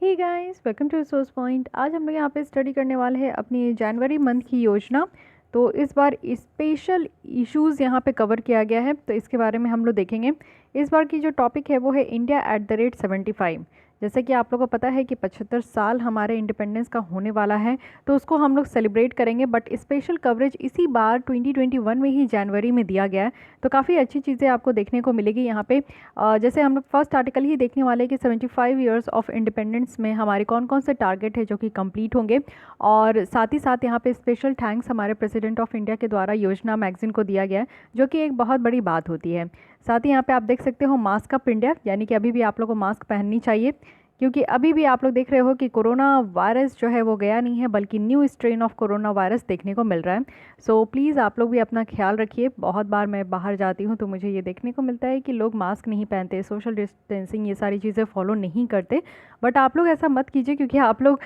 Hey guys, welcome to Resource Point. आज हम लोग यहाँ पे स्टडी करने वाले हैं अपनी जनवरी मंथ की योजना। तो इस बार स्पेशल इश्यूज़ यहाँ पे कवर किया गया है, तो इसके बारे में हम लोग देखेंगे। इस बार की जो टॉपिक है वो है इंडिया एट द रेट 75। जैसे कि आप लोगों को पता है कि 75 साल हमारे इंडिपेंडेंस का होने वाला है, तो उसको हम लोग सेलिब्रेट करेंगे। बट स्पेशल कवरेज इसी बार 2021 में ही जनवरी में दिया गया है, तो काफ़ी अच्छी चीज़ें आपको देखने को मिलेगी यहाँ पे। जैसे हम लोग फर्स्ट आर्टिकल ही देखने वाले हैं कि 75 ईयर्स ऑफ इंडिपेंडेंस में हमारे कौन कौन से टारगेट है जो कि कंप्लीट होंगे। और साथ ही साथ यहाँ पे स्पेशल थैंक्स हमारे प्रेसिडेंट ऑफ इंडिया के द्वारा योजना मैगजीन को दिया गया है, जो कि एक बहुत बड़ी बात होती है। साथ ही यहाँ पे आप देख सकते हो मास्क अप इंडिया, यानी कि अभी भी आप लोग को मास्क पहननी चाहिए, क्योंकि अभी भी आप लोग देख रहे हो कि कोरोना वायरस जो है वो गया नहीं है, बल्कि new strain of corona virus देखने को मिल रहा है। सो प्लीज़ आप लोग भी अपना ख्याल रखिए। बहुत बार मैं बाहर जाती हूँ तो मुझे ये देखने को मिलता है कि लोग मास्क नहीं पहनते, सोशल डिस्टेंसिंग ये सारी चीज़ें फॉलो नहीं करते। बट आप लोग ऐसा मत कीजिए, क्योंकि आप लोग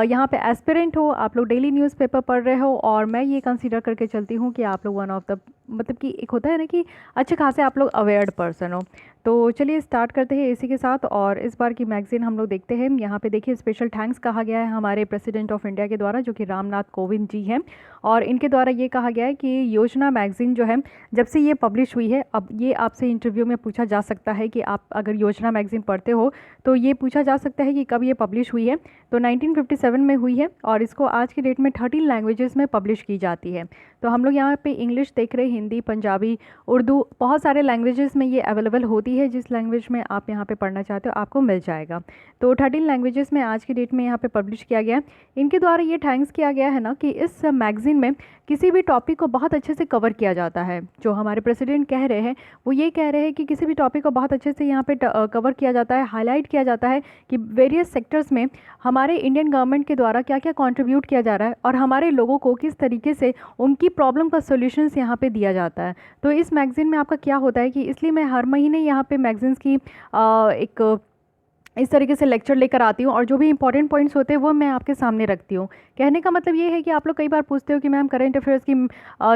यहाँ पे एस्पिरेंट हो, आप लोग डेली न्यूज़पेपर पढ़ रहे हो, और मैं ये कंसीडर करके चलती हूँ कि आप लोग वन ऑफ द मतलब कि एक होता है ना कि अच्छे खासे आप लोग अवेयर्ड पर्सन हो। तो चलिए स्टार्ट करते हैं इसी के साथ। और इस बार की मैगज़ीन हम लोग देखते हैं। यहाँ पे देखिए स्पेशल थैंक्स कहा गया है हमारे प्रेसिडेंट ऑफ इंडिया के द्वारा, जो कि रामनाथ कोविंद जी हैं। और इनके द्वारा ये कहा गया है कि योजना मैगज़ीन जो है जब से ये पब्लिश हुई है, अब ये आपसे इंटरव्यू में पूछा जा सकता है कि आप अगर योजना मैगज़ीन पढ़ते हो तो ये पूछा जा सकता है कि कब ये पब्लिश हुई है। तो 1957 में हुई है, और इसको आज की डेट में 13 लैंग्वेजेस में पब्लिश की जाती है। तो हम लोग यहाँ पे इंग्लिश देख रहे हैं, हिंदी, पंजाबी, उर्दू, बहुत सारे लैंग्वेजेस में ये अवेलेबल होती है। जिस लैंग्वेज में आप यहाँ पे पढ़ना चाहते हो आपको मिल जाएगा। तो 13 लैंग्वेजेस में आज की डेट में यहाँ पे पब्लिश किया गया है। इनके द्वारा ये थैंक्स किया गया है ना कि इस मैगज़ीन में किसी भी टॉपिक को बहुत अच्छे से कवर किया जाता है। जो हमारे प्रेसिडेंट कह रहे हैं वो ये कह रहे हैं कि किसी भी टॉपिक को बहुत अच्छे से यहाँ पे कवर किया जाता है, हाईलाइट किया जाता है कि वेरियस सेक्टर्स में हमारे इंडियन गवर्नमेंट के द्वारा क्या क्या कंट्रीब्यूट किया जा रहा है, और हमारे लोगों को किस तरीके से उनकी प्रॉब्लम का सोल्यूशंस यहाँ पे दिया जाता है। तो इस मैगज़ीन में आपका क्या होता है कि इसलिए मैं हर महीने यहाँ पे मैगज़ीन्स की एक इस तरीके से लेक्चर लेकर आती हूँ, और जो भी इंपॉर्टेंट पॉइंट्स होते हैं वो मैं आपके सामने रखती हूँ। कहने का मतलब ये है कि आप लोग कई बार पूछते हो कि मैम करेंट अफेयर्स की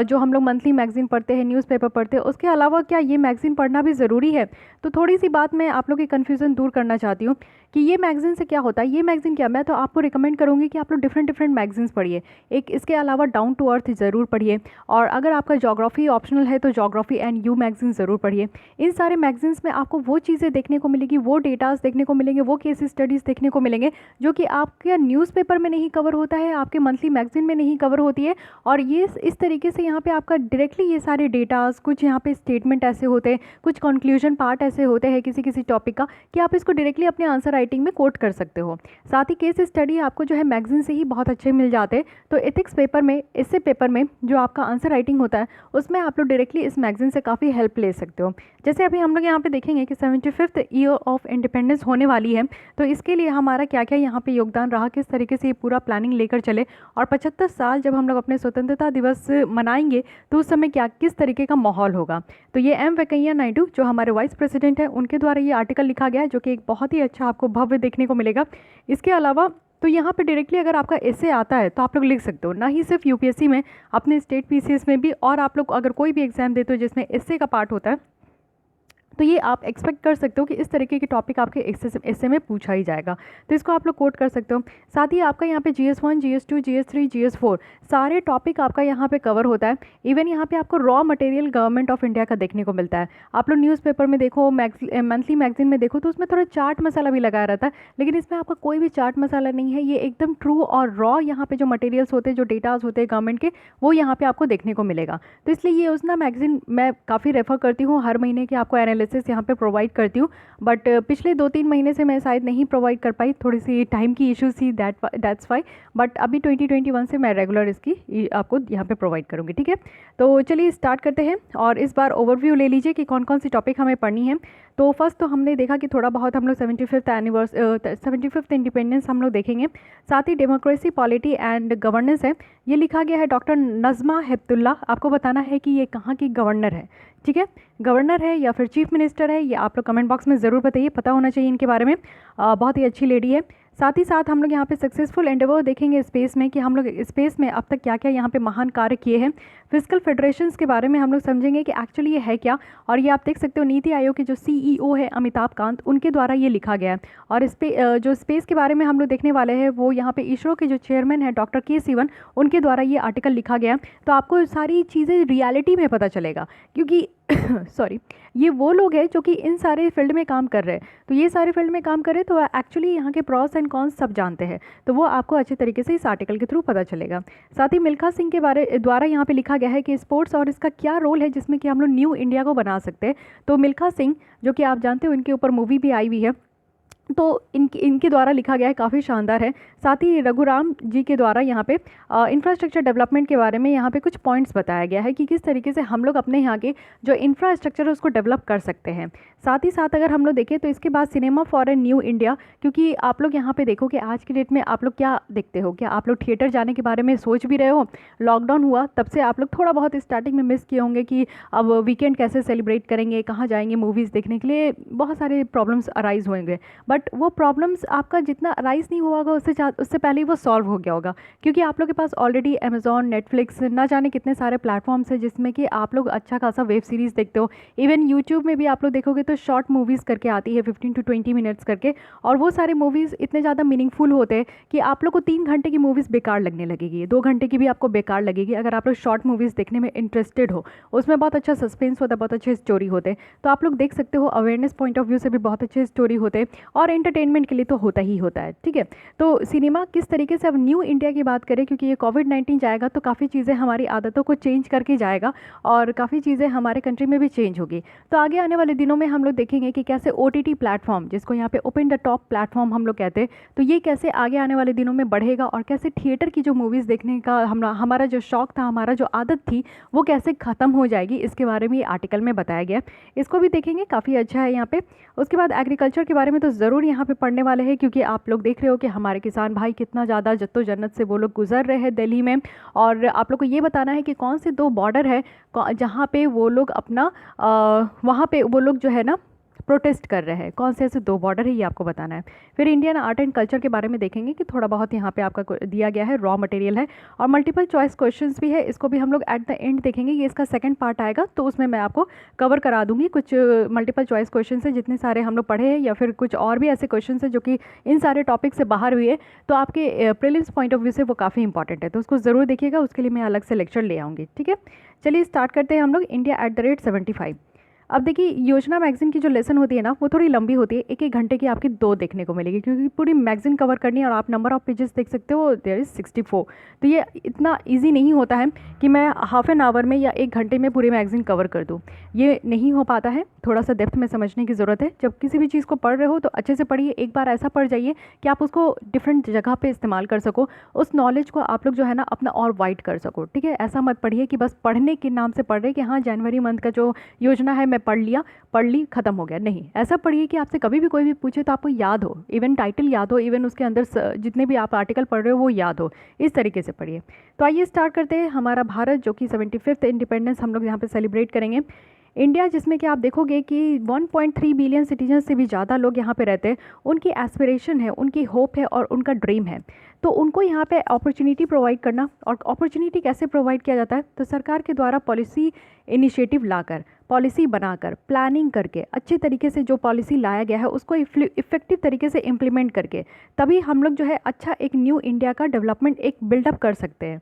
जो हम लोग मंथली मैगज़ीन पढ़ते हैं, न्यूज़पेपर पढ़ते हैं, उसके अलावा क्या ये मैगज़ीन पढ़ना भी ज़रूरी है? तो थोड़ी सी बात मैं आप लोग की कन्फ्यूज़न दूर करना चाहती हूँ कि ये मैगज़ीन से क्या होता है। ये मैगज़ीन क्या, मैं तो आपको रिकमेंड करूँगी कि आप लोग डिफरेंट डिफरेंट मैगज़ीन्स पढ़िए। एक इसके अलावा डाउन टू अर्थ ज़रूर पढ़िए, और अगर आपका जोग्राफ़ी ऑप्शनल है तो जोग्राफ़ी एंड यू मैगज़ीन ज़रूर पढ़िए। इन सारे मैगज़ीन्स में आपको वो चीज़ें देखने को मिलेगी, वो डेटास देखने को मिलेंगे, वो केस स्टडीज़ देखने को मिलेंगे जो कि आपके न्यूज़पेपर में नहीं कवर होता है, आपके मंथली मैगज़ीन में नहीं कवर होती है। और ये इस तरीके से यहाँ पे आपका डायरेक्टली ये सारे डेटास, कुछ यहाँ पे स्टेटमेंट ऐसे होते हैं, कुछ कंक्लूजन पार्ट ऐसे होते हैं किसी किसी टॉपिक का, कि आप इसको डायरेक्टली अपने आंसर राइटिंग में कोट कर सकते हो। साथ ही केस स्टडी आपको जो है मैगज़ीन से ही बहुत अच्छे मिल जाते हैं। तो एथिक्स पेपर में, इससे पेपर में जो आपका आंसर राइटिंग होता है उसमें आप लोग डायरेक्टली इस मैगज़ीन से काफ़ी हेल्प ले सकते हो। जैसे अभी हम लोग यहाँ पे देखेंगे कि 75th ईयर ऑफ इंडिपेंडेंस होने वाली है, तो इसके लिए हमारा क्या क्या यहाँ पे योगदान रहा, किस तरीके से ये पूरा प्लानिंग लेकर चले, और 75 साल जब हम लोग अपने स्वतंत्रता दिवस मनाएंगे तो उस समय क्या किस तरीके का माहौल होगा। तो ये एम वेंकैया नायडू जो हमारे वाइस प्रेसिडेंट है, उनके द्वारा ये आर्टिकल लिखा गया है, जो कि एक बहुत ही अच्छा आपको भव्य देखने को मिलेगा। इसके अलावा तो यहाँ पे डायरेक्टली अगर आपका एसे आता है तो आप लोग लिख सकते हो, ना ही सिर्फ यूपीएससी में, अपने स्टेट पीसीएस में भी, और आप लोग अगर कोई भी एग्जाम देते हो जिसमें एसे का पार्ट होता है तो ये आप एक्सपेक्ट कर सकते हो कि इस तरीके के टॉपिक आपके एसे में पूछा ही जाएगा। तो इसको आप लोग कोट कर सकते हो। साथ ही आपका यहाँ पे GS1, GS2, GS3, GS4 सारे टॉपिक आपका यहाँ पे कवर होता है। इवन यहाँ पे आपको raw material government of India का देखने को मिलता है। आप लोग न्यूज़पेपर में देखो, मंथली मैगजीन में देखो, तो उसमें थोड़ा चाट मसाला भी लगाया रहता है, लेकिन इसमें आपका कोई भी चाट मसाला नहीं है। ये एकदम ट्रू और रॉ यहाँ पे जो मटेरियल्स होते हैं, जो डेटाज होते हैं गवर्नमेंट के, वो यहाँ पे आपको देखने को मिलेगा। तो इसलिए ये योजना मैगजीन मैं काफ़ी रेफर करती हूँ, हर महीने की आपको एनालिसिस यहाँ पे प्रोवाइड करती हूँ। बट पिछले 2-3 महीने से मैं शायद नहीं प्रोवाइड कर पाई, थोड़ी सी टाइम की इश्यूज थी, दैट्स वाई। बट अभी 2021 से मैं रेगुलर इसकी आपको यहाँ पे प्रोवाइड करूँगी, ठीक है। तो चलिए स्टार्ट करते हैं, और इस बार ओवरव्यू ले लीजिए कि कौन कौन सी टॉपिक हमें पढ़नी है। तो फर्स्ट तो हमने देखा कि थोड़ा बहुत हम लोग 75th इंडिपेंडेंस हम लोग देखेंगे। साथ ही डेमोक्रेसी, पॉलिटी एंड गवर्नेंस है, ये लिखा गया है डॉक्टर नज़मा हेपतुल्ला। आपको बताना है कि ये कहाँ की गवर्नर है, ठीक है, गवर्नर है या फिर चीफ मिनिस्टर है, ये आप लोग कमेंट बॉक्स में ज़रूर बताइए, पता होना चाहिए इनके बारे में। बहुत ही अच्छी लेडी है। साथ ही साथ हम लोग यहाँ पे सक्सेसफुल एंडेवर देखेंगे स्पेस में कि हम लोग स्पेस में अब तक क्या क्या यहाँ पे महान कार्य किए हैं। फिजिकल फेडरेशंस के बारे में हम लोग समझेंगे कि एक्चुअली ये है क्या, और ये आप देख सकते हो नीति आयोग के जो सीईओ है अमिताभ कांत, उनके द्वारा ये लिखा गया है। और जो स्पेस के बारे में हम लोग देखने वाले हैं वो यहाँ पे इसरो के जो चेयरमैन है डॉक्टर के सिवन, उनके द्वारा ये आर्टिकल लिखा गया। तो आपको सारी चीज़ें रियलिटी में पता चलेगा, क्योंकि सॉरी, ये वो लोग हैं जो कि इन सारे फील्ड में काम कर रहे हैं। तो ये सारे फील्ड में काम कर रहे हैं तो एक्चुअली यहाँ के प्रॉस एंड कॉन्स सब जानते हैं, तो वो आपको अच्छे तरीके से इस आर्टिकल के थ्रू पता चलेगा। साथ ही मिल्खा सिंह के द्वारा यहाँ पे लिखा गया है कि स्पोर्ट्स और इसका क्या रोल है जिसमें कि हम लोग न्यू इंडिया को बना सकते हैं। तो मिल्खा सिंह जो कि आप जानते हो, इनके ऊपर मूवी भी आई हुई है, तो इनके द्वारा लिखा गया है, काफ़ी शानदार है। साथ ही रघुराम जी के द्वारा यहाँ पे इंफ्रास्ट्रक्चर डेवलपमेंट के बारे में यहाँ पे कुछ पॉइंट्स बताया गया है कि किस तरीके से हम लोग अपने यहाँ के जो इंफ्रास्ट्रक्चर है उसको डेवलप कर सकते हैं। साथ ही साथ अगर हम लोग देखें तो इसके बाद cinema for a new India, क्योंकि आप लोग यहाँ पे देखो कि आज की डेट में आप लोग क्या देखते हो, क्या आप लोग थिएटर जाने के बारे में सोच भी रहे हो? लॉकडाउन हुआ तब से आप लोग थोड़ा बहुत स्टार्टिंग में मिस किए होंगे कि अब वीकेंड कैसे सेलिब्रेट करेंगे, कहाँ जाएंगे मूवीज़ देखने के लिए, बहुत सारे प्रॉब्लम्स अराइज होंगे। बट वो प्रॉब्लम्स आपका जितना अराइज नहीं हुआ होगा उससे पहले ही वो सॉल्व हो गया होगा, क्योंकि आप लोग के पास ऑलरेडी अमेजॉन, नेटफ्लिक्स, ना जाने कितने सारे प्लेटफॉर्म्स हैं जिसमें कि आप लोग अच्छा खासा वेब सीरीज़ देखते हो। इवन यूट्यूब में भी आप लोग देखोगे तो शॉर्ट मूवीज़ करके आती है 15 to 20 मिनट्स करके, और वो सारे मूवीज़ इतने ज़्यादा मीनिंगफुल होते हैं कि आप लोग को 3 घंटे की मूवीज़ बेकार लगने लगेगी, 2 घंटे की भी आपको बेकार लगेगी अगर आप लोग शॉर्ट मूवीज़ देखने में इंटरेस्टेड हो। उसमें बहुत अच्छा सस्पेंस होता है, बहुत अच्छे स्टोरी होते हैं, तो आप लोग देख सकते हो। अवेयरनेस पॉइंट ऑफ व्यू से भी बहुत अच्छे स्टोरी होते हैं, और एंटरटेनमेंट के लिए तो होता ही होता है। ठीक है, तो सिनेमा किस तरीके से अब न्यू इंडिया की बात करें, क्योंकि ये कोविड-19 जाएगा तो काफ़ी चीज़ें हमारी आदतों को चेंज करके जाएगा, और काफ़ी चीज़ें हमारे कंट्री में भी चेंज होगी। तो आगे आने वाले दिनों में हम लोग देखेंगे कि कैसे OTT प्लेटफॉर्म, जिसको यहाँ पे ओपन द टॉप प्लेटफॉर्म हम लोग कहते हैं, तो ये कैसे आगे आने वाले दिनों में बढ़ेगा, और कैसे थिएटर की जो मूवीज़ देखने का हमारा जो शौक था, हमारा जो आदत थी, वो कैसे ख़त्म हो जाएगी, इसके बारे में ये आर्टिकल में बताया गया। इसको भी देखेंगे, काफ़ी अच्छा है यहाँ पे। उसके बाद एग्रीकल्चर के बारे में तो ज़रूर यहाँ पे पढ़ने वाले हैं, क्योंकि आप लोग देख रहे हो कि हमारे किसान भाई कितना ज़्यादा जद्दोजहद से वो लोग गुजर रहे हैं दिल्ली में, और आप लोग को ये बताना है कि कौन से 2 बॉर्डर है जहाँ पे वो लोग अपना वहाँ पे वो लोग जो है ना प्रोटेस्ट कर रहे हैं, कौन से ऐसे 2 बॉर्डर है ये आपको बताना है। फिर इंडियन आर्ट एंड कल्चर के बारे में देखेंगे कि थोड़ा बहुत यहाँ पे आपका दिया गया है, रॉ मटेरियल है, और मल्टीपल चॉइस क्वेश्चंस भी है, इसको भी हम लोग एट द एंड देखेंगे। ये इसका सेकंड पार्ट आएगा, तो उसमें मैं आपको कवर करा दूंगी कुछ मल्टीपल चॉइस क्वेश्चन है जितने सारे हम लोग पढ़े हैं, या फिर कुछ और भी ऐसे क्वेश्चन है जो कि इन सारे टॉपिक से बाहर हुए हैं, तो आपके प्रीलिम्स पॉइंट ऑफ व्यू से वो काफ़ी इंपॉर्टेंट है, तो उसको ज़रूर देखिएगा। उसके लिए मैं अलग से लेक्चर ले आऊँगी। ठीक है, चलिए स्टार्ट करते हैं हम लोग इंडिया @75। अब देखिए, योजना मैगजीन की जो लेसन होती है ना, वो थोड़ी लंबी होती है, 1-1 घंटे की आपकी 2 देखने को मिलेगी, क्योंकि पूरी मैगजीन कवर करनी है, और आप नंबर ऑफ पेजेस देख सकते हो, देयर इज़ 64। तो ये इतना इजी नहीं होता है कि मैं हाफ एन आवर में या 1 घंटे में पूरी मैगजीन कवर कर दूँ, ये नहीं हो पाता है। थोड़ा सा डेप्थ में समझने की ज़रूरत है। जब किसी भी चीज़ को पढ़ रहे हो तो अच्छे से पढ़िए, एक बार ऐसा पढ़ जाइए कि आप उसको डिफरेंट जगह पर इस्तेमाल कर सको, उस नॉलेज को आप लोग जो है ना अपना और वाइड कर सको। ठीक है, ऐसा मत पढ़िए कि बस पढ़ने के नाम से पढ़ रहे कि हाँ जनवरी मंथ का जो योजना है मैं पढ़ ली, ख़त्म हो गया। नहीं, ऐसा पढ़िए कि आपसे कभी भी कोई भी पूछे तो आपको याद हो, इवन टाइटल याद हो, इवन उसके अंदर जितने भी आप आर्टिकल पढ़ रहे हो वो याद हो, इस तरीके से पढ़िए। तो आइए स्टार्ट करते हैं। हमारा भारत जो कि 75th इंडिपेंडेंस हम लोग यहाँ पे सेलिब्रेट करेंगे। इंडिया जिसमें कि आप देखोगे कि 1.3 बिलियन सिटीजन से भी ज़्यादा लोग यहाँ पे रहते हैं, उनकी एस्पिरेशन है, उनकी होप है और उनका ड्रीम है, तो उनको यहाँ पे अपॉर्चुनिटी प्रोवाइड करना। और अपॉर्चुनिटी कैसे प्रोवाइड किया जाता है, तो सरकार के द्वारा पॉलिसी इनिशिएटिव लाकर, पॉलिसी बनाकर, प्लानिंग करके, अच्छे तरीके से जो पॉलिसी लाया गया है उसको इफेक्टिव तरीके से इम्प्लीमेंट करके, तभी हम लोग जो है अच्छा एक न्यू इंडिया का डेवलपमेंट एक बिल्डअप कर सकते हैं।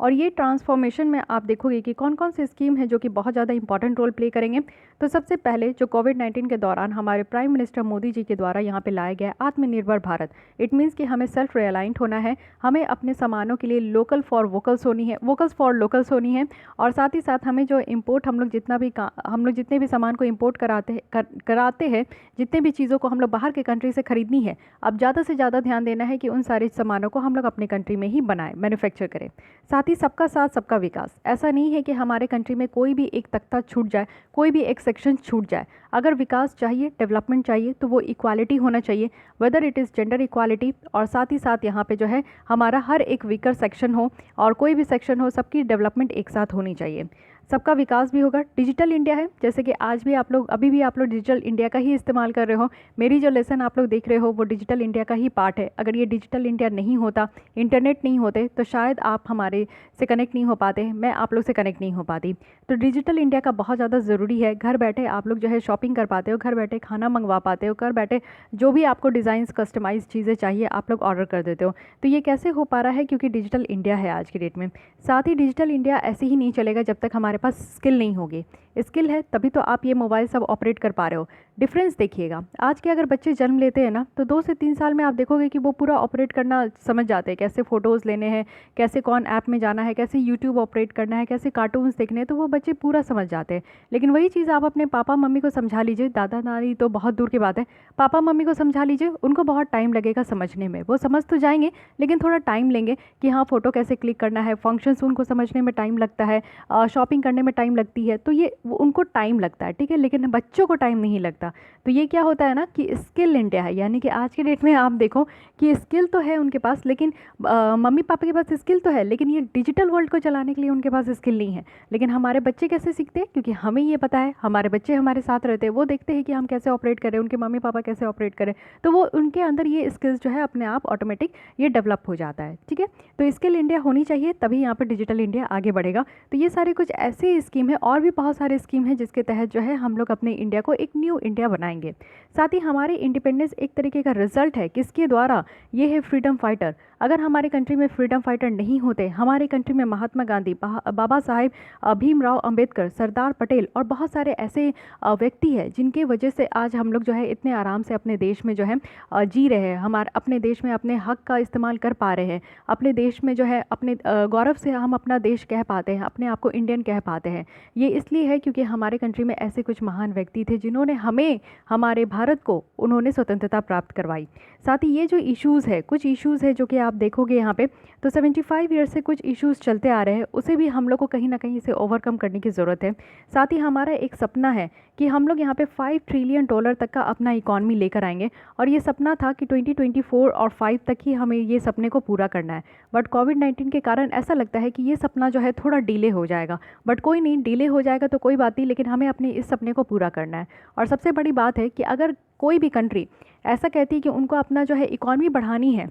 और ये ट्रांसफॉर्मेशन में आप देखोगे कि कौन कौन से स्कीम है जो कि बहुत ज़्यादा इंपॉर्टेंट रोल प्ले करेंगे। तो सबसे पहले जो कोविड-19 के दौरान हमारे प्राइम मिनिस्टर मोदी जी के द्वारा यहाँ पे लाया गया है आत्मनिर्भर भारत। इट मीन्स कि हमें सेल्फ रिलायंट होना है, हमें अपने सामानों के लिए लोकल फॉर वोकल्स होनी है, वोकल्स फॉर लोकल्स होनी है। और साथ ही साथ हमें जो इम्पोर्ट हम लोग जितने भी सामान को इम्पोर्ट कराते हैं, जितने भी चीज़ों को हम लोग बाहर के कंट्री से ख़रीदनी है, अब ज़्यादा से ज़्यादा ध्यान देना है कि उन सारे सामानों को हम लोग अपने कंट्री में ही बनाएं, मैन्युफैक्चर करें। साथ ही सबका साथ सबका विकास, ऐसा नहीं है कि हमारे कंट्री में कोई भी एक तख्ता छूट जाए, कोई भी एक सेक्शन छूट जाए। अगर विकास चाहिए, डेवलपमेंट चाहिए, तो वो इक्वालिटी होना चाहिए, whether it is gender equality. और साथ ही साथ यहाँ पे जो है हमारा हर एक वीकर सेक्शन हो और कोई भी सेक्शन हो, सबकी डेवलपमेंट एक साथ होनी चाहिए। सबका विकास भी होगा। डिजिटल इंडिया है, जैसे कि आज भी आप लोग, अभी भी आप लोग डिजिटल इंडिया का ही इस्तेमाल कर रहे हो। मेरी जो लेसन आप लोग देख रहे हो वो डिजिटल इंडिया का ही पार्ट है। अगर ये डिजिटल इंडिया नहीं होता, इंटरनेट नहीं होते, तो शायद आप हमारे से कनेक्ट नहीं हो पाते, मैं आप लोग से कनेक्ट नहीं हो पाती। तो डिजिटल इंडिया का बहुत ज़्यादा ज़रूरी है। घर बैठे आप लोग जो है शॉपिंग कर पाते हो, घर बैठे खाना मंगवा पाते हो, घर बैठे जो भी आपको डिज़ाइंस कस्टमाइज चीज़ें चाहिए आप लोग ऑर्डर कर देते हो। तो ये कैसे हो पा रहा है? क्योंकि डिजिटल इंडिया है आज की डेट में। साथ ही डिजिटल इंडिया ऐसे ही नहीं चलेगा जब तक हमारे पास स्किल नहीं होगी। स्किल है तभी तो आप ये मोबाइल सब ऑपरेट कर पा रहे हो। डिफरेंस देखिएगा, आज के अगर बच्चे जन्म लेते हैं ना, तो 2 से 3 साल में आप देखोगे कि वो पूरा ऑपरेट करना समझ जाते हैं, कैसे फ़ोटोज़ लेने हैं, कैसे कौन ऐप में जाना है, कैसे यूट्यूब ऑपरेट करना है, कैसे कार्टून्स देखने हैं, तो वो बच्चे पूरा समझ जाते हैं। लेकिन वही चीज़ आप अपने पापा मम्मी को समझा लीजिए, दादा नानी तो बहुत दूर की बात है, पापा मम्मी को समझा लीजिए, उनको बहुत टाइम लगेगा समझने में। वो समझ तो जाएंगे लेकिन थोड़ा टाइम लेंगे कि हाँ फ़ोटो कैसे क्लिक करना है, फंक्शंस उनको समझने में टाइम लगता है, शॉपिंग करने में टाइम लगती है, तो ये उनको टाइम लगता है, ठीक है, लेकिन बच्चों को टाइम नहीं लगता। तो ये क्या होता है ना कि स्किल इंडिया है, यानी कि आज के डेट में आप देखो कि स्किल तो है उनके पास, लेकिन मम्मी पापा के पास स्किल तो है, लेकिन ये डिजिटल वर्ल्ड को चलाने के लिए उनके पास स्किल नहीं है। लेकिन हमारे बच्चे कैसे सीखते हैं? क्योंकि हमें ये पता है, हमारे बच्चे हमारे साथ रहते हैं, वो देखते हैं कि हम कैसे ऑपरेट करें, उनके मम्मी पापा कैसे ऑपरेट करें, तो वो उनके अंदर ये स्किल्स जो है अपने आप ऑटोमेटिक ये डेवलप हो जाता है, ठीक है। तो स्किल इंडिया होनी चाहिए, तभी यहाँ पर डिजिटल इंडिया आगे बढ़ेगा। तो ये सारे कुछ ऐसे स्कीम है, और भी बहुत सारे स्कीम है जिसके तहत जो है हम लोग अपने इंडिया को एक न्यू इंडिया बनाएंगे। साथ ही हमारे इंडिपेंडेंस एक तरीके का रिजल्ट है, किसके द्वारा? ये है फ्रीडम फाइटर। अगर हमारे कंट्री में फ्रीडम फाइटर नहीं होते, हमारे कंट्री में महात्मा गांधी, बाबा साहेब भीमराव अंबेडकर, सरदार पटेल और बहुत सारे ऐसे व्यक्ति हैं जिनके वजह से आज हम लोग जो है इतने आराम से अपने देश में जो है जी रहे हैं, हमारे अपने देश में अपने हक का इस्तेमाल कर पा रहे हैं, अपने देश में जो है अपने गौरव से हम अपना देश कह पाते हैं, अपने आप को इंडियन कह पाते हैं। ये इसलिए है क्योंकि हमारे कंट्री में ऐसे कुछ महान व्यक्ति थे जिन्होंने हमें, हमारे भारत को, उन्होंने स्वतंत्रता प्राप्त करवाई। साथ ही ये जो इश्यूज़ है, कुछ इश्यूज़ है जो कि आप देखोगे यहाँ पे, तो 75 ईयर से कुछ इश्यूज़ चलते आ रहे हैं, उसे भी हम लोग को कहीं ना कहीं इसे ओवरकम करने की ज़रूरत है। साथ ही हमारा एक सपना है कि हम लोग यहाँ पे $5 ट्रिलियन तक का अपना इकॉनमी लेकर आएंगे, और ये सपना था कि 2024 और 5 तक ही हमें ये सपने को पूरा करना है। बट कोविड-19 के कारण ऐसा लगता है कि ये सपना जो है थोड़ा डिले हो जाएगा। बट कोई नहीं, डिले हो जाएगा तो कोई बात नहीं, लेकिन हमें अपने इस सपने को पूरा करना है। और सबसे बड़ी बात है कि अगर कोई भी कंट्री ऐसा कहती है कि उनको अपना जो है इकॉनमी बढ़ानी है,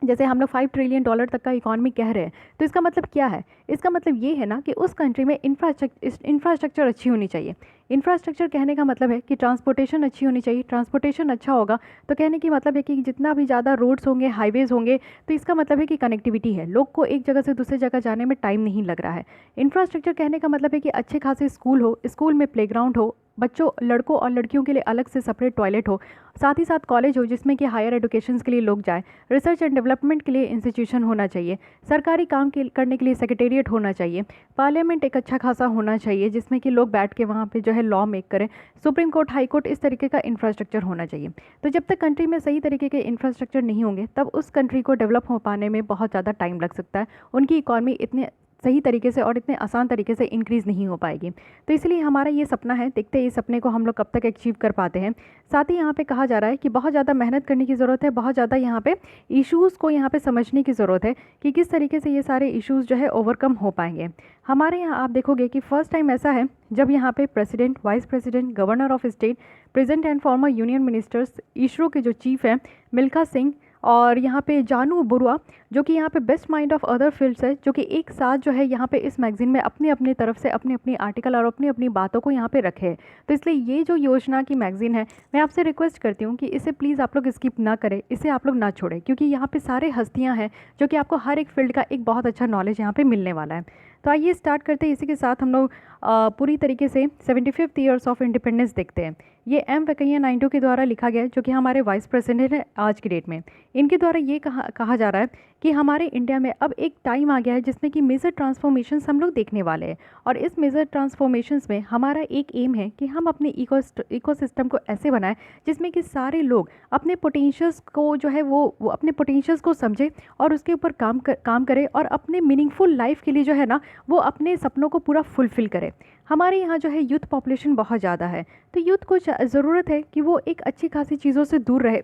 जैसे हम लोग $5 ट्रिलियन तक का इकॉनमी कह रहे हैं, तो इसका मतलब क्या है? इसका मतलब ये है ना कि उस कंट्री में इंफ्रास्ट्रक्चर अच्छी होनी चाहिए। इंफ्रास्ट्रक्चर कहने का मतलब है कि ट्रांसपोर्टेशन अच्छी होनी चाहिए। ट्रांसपोर्टेशन अच्छा होगा तो कहने की मतलब है कि जितना भी ज़्यादा रोड्स होंगे, हाईवेज़ होंगे, तो इसका मतलब है कि कनेक्टिविटी है, लोग को एक जगह से दूसरी जगह जाने में टाइम नहीं लग रहा है। इंफ्रास्ट्रक्चर कहने का मतलब है कि अच्छे खासे स्कूल हो, स्कूल में प्लेग्राउंड हो, बच्चों, लड़कों और लड़कियों के लिए अलग से सेपरेट टॉयलेट हो, साथ ही साथ कॉलेज हो जिसमें कि हायर एजुकेशन के लिए लोग जाएं, रिसर्च एंड डेवलपमेंट के लिए इंस्टीट्यूशन होना चाहिए, सरकारी काम करने के लिए सेक्रेटेरिएट होना चाहिए, पार्लियामेंट एक अच्छा खासा होना चाहिए जिसमें कि लोग बैठ के वहाँ पे जो है लॉ मेक करें, सुप्रीम कोर्ट, हाई कोर्ट, इस तरीके का इंफ्रास्ट्रक्चर होना चाहिए। तो जब तक कंट्री में सही तरीके के इंफ्रास्ट्रक्चर नहीं होंगे, तब उस कंट्री को डेवलप हो पाने में बहुत ज़्यादा टाइम लग सकता है, उनकी इकॉनमी इतने सही तरीके से और इतने आसान तरीके से इंक्रीज़ नहीं हो पाएगी। तो इसलिए हमारा ये सपना है, देखते हैं इस सपने को हम लोग कब तक अचीव कर पाते हैं। साथ ही यहाँ पे कहा जा रहा है कि बहुत ज़्यादा मेहनत करने की ज़रूरत है, बहुत ज़्यादा यहाँ पे इश्यूज़ को यहाँ पे समझने की ज़रूरत है कि किस तरीके से ये सारे इश्यूज़ जो है ओवरकम हो पाएंगे। हमारे यहाँ आप देखोगे कि फ़र्स्ट टाइम ऐसा है जब यहाँ पे president, vice president, governor of state, present and former union ministers, ISRO के जो चीफ हैं मिल्खा सिंह, और यहाँ पे जानू बरुआ, जो कि यहाँ पे best mind of other fields है, जो कि एक साथ जो है यहाँ पे इस मैगजीन में अपनी अपनी तरफ से अपनी अपनी आर्टिकल और अपनी अपनी बातों को यहाँ पे रखे हैं। तो इसलिए ये जो योजना की मैगजीन है, मैं आपसे रिक्वेस्ट करती हूँ कि इसे प्लीज़ आप लोग स्किप ना करें, इसे आप लोग ना छोड़ें, क्योंकि यहाँ पे सारे हस्तियाँ हैं जो कि आपको हर एक फील्ड का एक बहुत अच्छा नॉलेज यहाँ पर मिलने वाला है। तो आइए स्टार्ट करते हैं। इसी के साथ हम लोग पूरी तरीके से 75th ईयर्स ऑफ इंडिपेंडेंस देखते हैं। ये एम वेंकैया नायडू के द्वारा लिखा गया है, जो कि हमारे वाइस प्रेसिडेंट हैं आज की डेट में। इनके द्वारा ये कहा जा रहा है कि हमारे इंडिया में अब एक टाइम आ गया है जिसमें कि मेजर ट्रांसफॉर्मेशंस हम लोग देखने वाले हैं, और इस मेजर ट्रांसफॉर्मेशंस में हमारा एक एम है कि हम अपने इकोसिस्टम को ऐसे बनाएं जिसमें कि सारे लोग अपने पोटेंशियल्स को जो है वो अपने पोटेंशियल्स को समझें और उसके ऊपर काम करें, और अपने मीनिंगफुल लाइफ के लिए जो है ना वो अपने सपनों को पूरा फुलफ़िल करें। हमारे यहाँ जो है यूथ पॉपुलेशन बहुत ज़्यादा है, तो यूथ को ज़रूरत है कि वो एक अच्छी खासी चीज़ों से दूर रहे,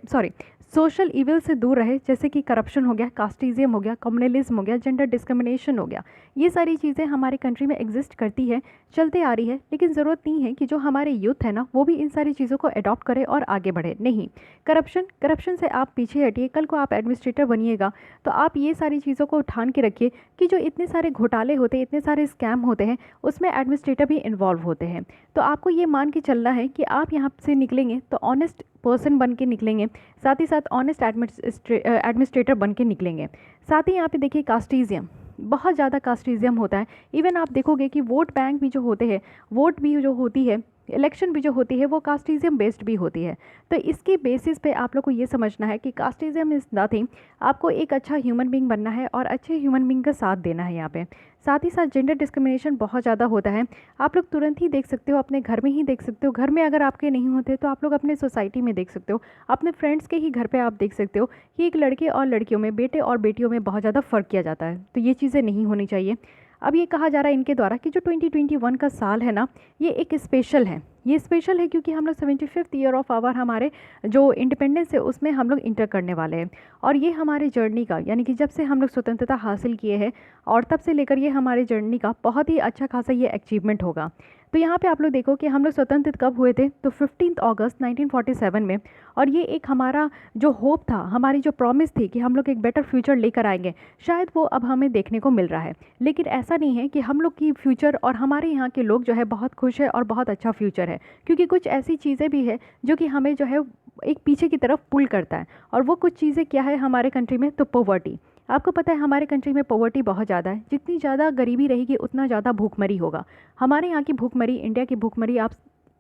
सोशल इविल से दूर रहे, जैसे कि करप्शन हो गया, कास्टिज्म हो गया, कम्युनलिज्म हो गया, जेंडर डिस्क्रिमिनेशन हो गया। ये सारी चीज़ें हमारे कंट्री में एग्जिस्ट करती है, चलते आ रही है, लेकिन ज़रूरत नहीं है कि जो हमारे यूथ है ना वो भी इन सारी चीज़ों को अडॉप्ट करे और आगे बढ़े। नहीं, करप्शन से आप पीछे हटिए। कल को आप एडमिनिस्ट्रेटर बनिएगा तो आप ये सारी चीज़ों को ठान के रखिए कि जो इतने सारे घोटाले होते हैं, इतने सारे स्कैम होते हैं, उसमें एडमिनिस्ट्रेटर भी इन्वॉल्व होते हैं। तो आपको ये मान के चलना है कि आप यहाँ से निकलेंगे तो ऑनेस्ट पर्सन बन के निकलेंगे, साथ ही साथ ऑनेस्ट एडमिनिस्ट्रेटर बन के निकलेंगे। साथ ही यहाँ पे देखिए कास्टिज्म, बहुत ज़्यादा कास्टिज्म होता है। इवन आप देखोगे कि वोट बैंक भी जो होते हैं, वोट भी जो होती है, इलेक्शन भी जो होती है, वो कास्टिज्म बेस्ड भी होती है। तो इसके बेसिस पे आप लोग को ये समझना है कि कास्टिज्म इज़ नथिंग। आपको एक अच्छा ह्यूमन बींग बनना है और अच्छे ह्यूमन बींग का साथ देना है यहाँ पे। साथ ही साथ जेंडर डिस्क्रिमिनेशन बहुत ज़्यादा होता है। आप लोग तुरंत ही देख सकते हो, अपने घर में ही देख सकते हो। घर में अगर आपके नहीं होते तो आप लोग अपने सोसाइटी में देख सकते हो, अपने फ्रेंड्स के ही घर पे आप देख सकते हो कि एक लड़के और लड़कियों में, बेटे और बेटियों में बहुत ज़्यादा फ़र्क किया जाता है। तो ये चीज़ें नहीं होनी चाहिए। अब ये कहा जा रहा है इनके द्वारा कि जो 2021 का साल है ना, ये एक स्पेशल है। ये स्पेशल है क्योंकि हम लोग 75th ईयर ऑफ आवर हमारे जो इंडिपेंडेंस है उसमें हम लोग इंटर करने वाले हैं। और ये हमारे जर्नी का, यानी कि जब से हम लोग स्वतंत्रता हासिल किए हैं और तब से लेकर ये हमारे जर्नी का बहुत ही अच्छा खासा ये अचीवमेंट होगा। तो यहाँ पे आप लोग देखो कि हम लोग स्वतंत्र कब हुए थे, तो 15 अगस्त 1947 में। और ये एक हमारा जो होप था, हमारी जो प्रॉमिस थी कि हम लोग एक बेटर फ्यूचर लेकर आएंगे, शायद वो अब हमें देखने को मिल रहा है। लेकिन ऐसा नहीं है कि हम लोग की फ्यूचर और हमारे यहाँ के लोग जो है बहुत खुश है और बहुत अच्छा फ्यूचर है, क्योंकि कुछ ऐसी चीज़ें भी है जो कि हमें जो है एक पीछे की तरफ पुल करता है। और वो कुछ चीज़ें क्या है हमारे कंट्री में, तो पॉवर्टी। आपको पता है हमारे कंट्री में पॉवर्टी बहुत ज़्यादा है। जितनी ज़्यादा गरीबी रहेगी उतना ज़्यादा भूखमरी होगा। हमारे यहाँ की भूखमरी, इंडिया की भूखमरी, आप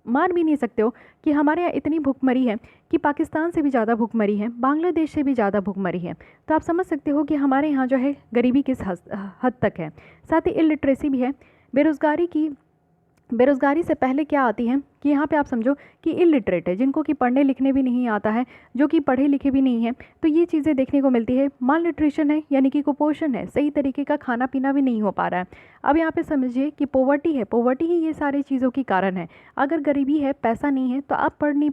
मान भी नहीं सकते हो कि हमारे यहाँ इतनी भूखमरी है कि पाकिस्तान से भी ज़्यादा भूखमरी है, बांग्लादेश से भी ज़्यादा भूखमरी है। तो आप समझ सकते हो कि हमारे यहाँ जो है गरीबी किस हद तक है। साथ ही इलिटरेसी भी है, बेरोज़गारी से पहले क्या आती है कि यहाँ पे आप समझो कि इलिटरेट है, जिनको कि पढ़ने लिखने भी नहीं आता है, जो कि पढ़े लिखे भी नहीं है, तो ये चीज़ें देखने को मिलती है। माल न्यूट्रिशन है, यानी कि कुपोषण है, सही तरीके का खाना पीना भी नहीं हो पा रहा है। अब यहाँ पे समझिए कि पॉवर्टी है, पॉवर्टी ही ये सारी चीज़ों की कारण है। अगर गरीबी है, पैसा नहीं है, तो आप पढ़ नहीं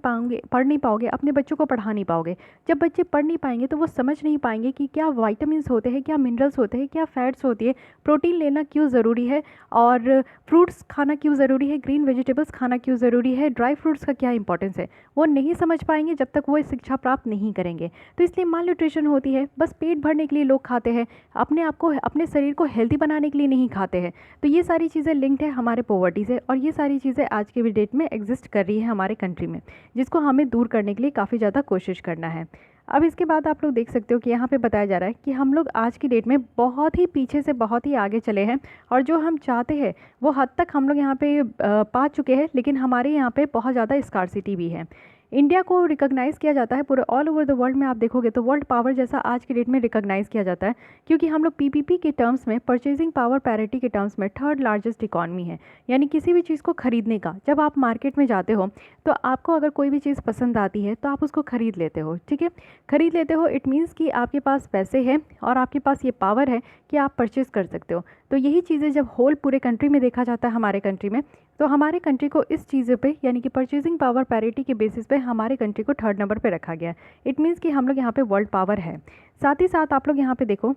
पाओगे, अपने बच्चों को पढ़ा नहीं पाओगे। जब बच्चे पढ़ नहीं पाएंगे तो वो समझ नहीं पाएंगे कि क्या वाइटामिन होते हैं, क्या मिनरल्स होते हैं, क्या फैट्स होती है, प्रोटीन लेना क्यों ज़रूरी है, और फ्रूट्स खाना क्यों ज़रूरी है, ग्रीन वेजिटेबल्स खाना क्यों ज़रूरी है, ड्राई फ्रूट्स का क्या इंपॉर्टेंस है। वो नहीं समझ पाएंगे जब तक वो शिक्षा प्राप्त नहीं करेंगे। तो इसलिए माल न्यूट्रिशन होती है। बस पेट भरने के लिए लोग खाते हैं, अपने आप को, अपने शरीर को हेल्दी बनाने के लिए नहीं खाते हैं। तो ये सारी चीज़ें लिंक्ड है हमारे पॉवर्टी से, और ये सारी चीज़ें आज के भी डेट में एग्जिस्ट कर रही है हमारे कंट्री में, जिसको हमें दूर करने के लिए काफ़ी ज़्यादा कोशिश करना है। अब इसके बाद आप लोग देख सकते हो कि यहाँ पे बताया जा रहा है कि हम लोग आज की डेट में बहुत ही पीछे से बहुत ही आगे चले हैं, और जो हम चाहते हैं वो हद तक हम लोग यहाँ पे पा चुके हैं, लेकिन हमारे यहाँ पे बहुत ज़्यादा स्कार्सिटी भी है। इंडिया को रिकॉग्नाइज़ किया जाता है पूरे ऑल ओवर द वर्ल्ड में। आप देखोगे तो वर्ल्ड पावर जैसा आज की डेट में रिकॉग्नाइज़ किया जाता है, क्योंकि हम लोग पीपीपी के टर्म्स में, परचेजिंग पावर पैरिटी के टर्म्स में थर्ड लार्जेस्ट इकॉनमी है। यानी किसी भी चीज़ को खरीदने का, जब आप मार्केट में जाते हो तो आपको अगर कोई भी चीज़ पसंद आती है तो आप उसको खरीद लेते हो, ठीक है। खरीद लेते हो, इट मीन्स कि आपके पास पैसे हैं और आपके पास ये पावर है कि आप परचेज़ कर सकते हो। तो यही चीज़ें जब होल पूरे कंट्री में देखा जाता है, हमारे कंट्री में, तो हमारे कंट्री को इस चीज़ पे, यानी कि परचेजिंग पावर पैरिटी के बेसिस पे हमारे कंट्री को थर्ड नंबर पे रखा गया है। इट मीन्स कि हम लोग यहाँ पे वर्ल्ड पावर है। साथ ही साथ आप लोग यहाँ पे देखो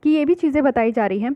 कि ये भी चीज़ें बताई जा रही हैं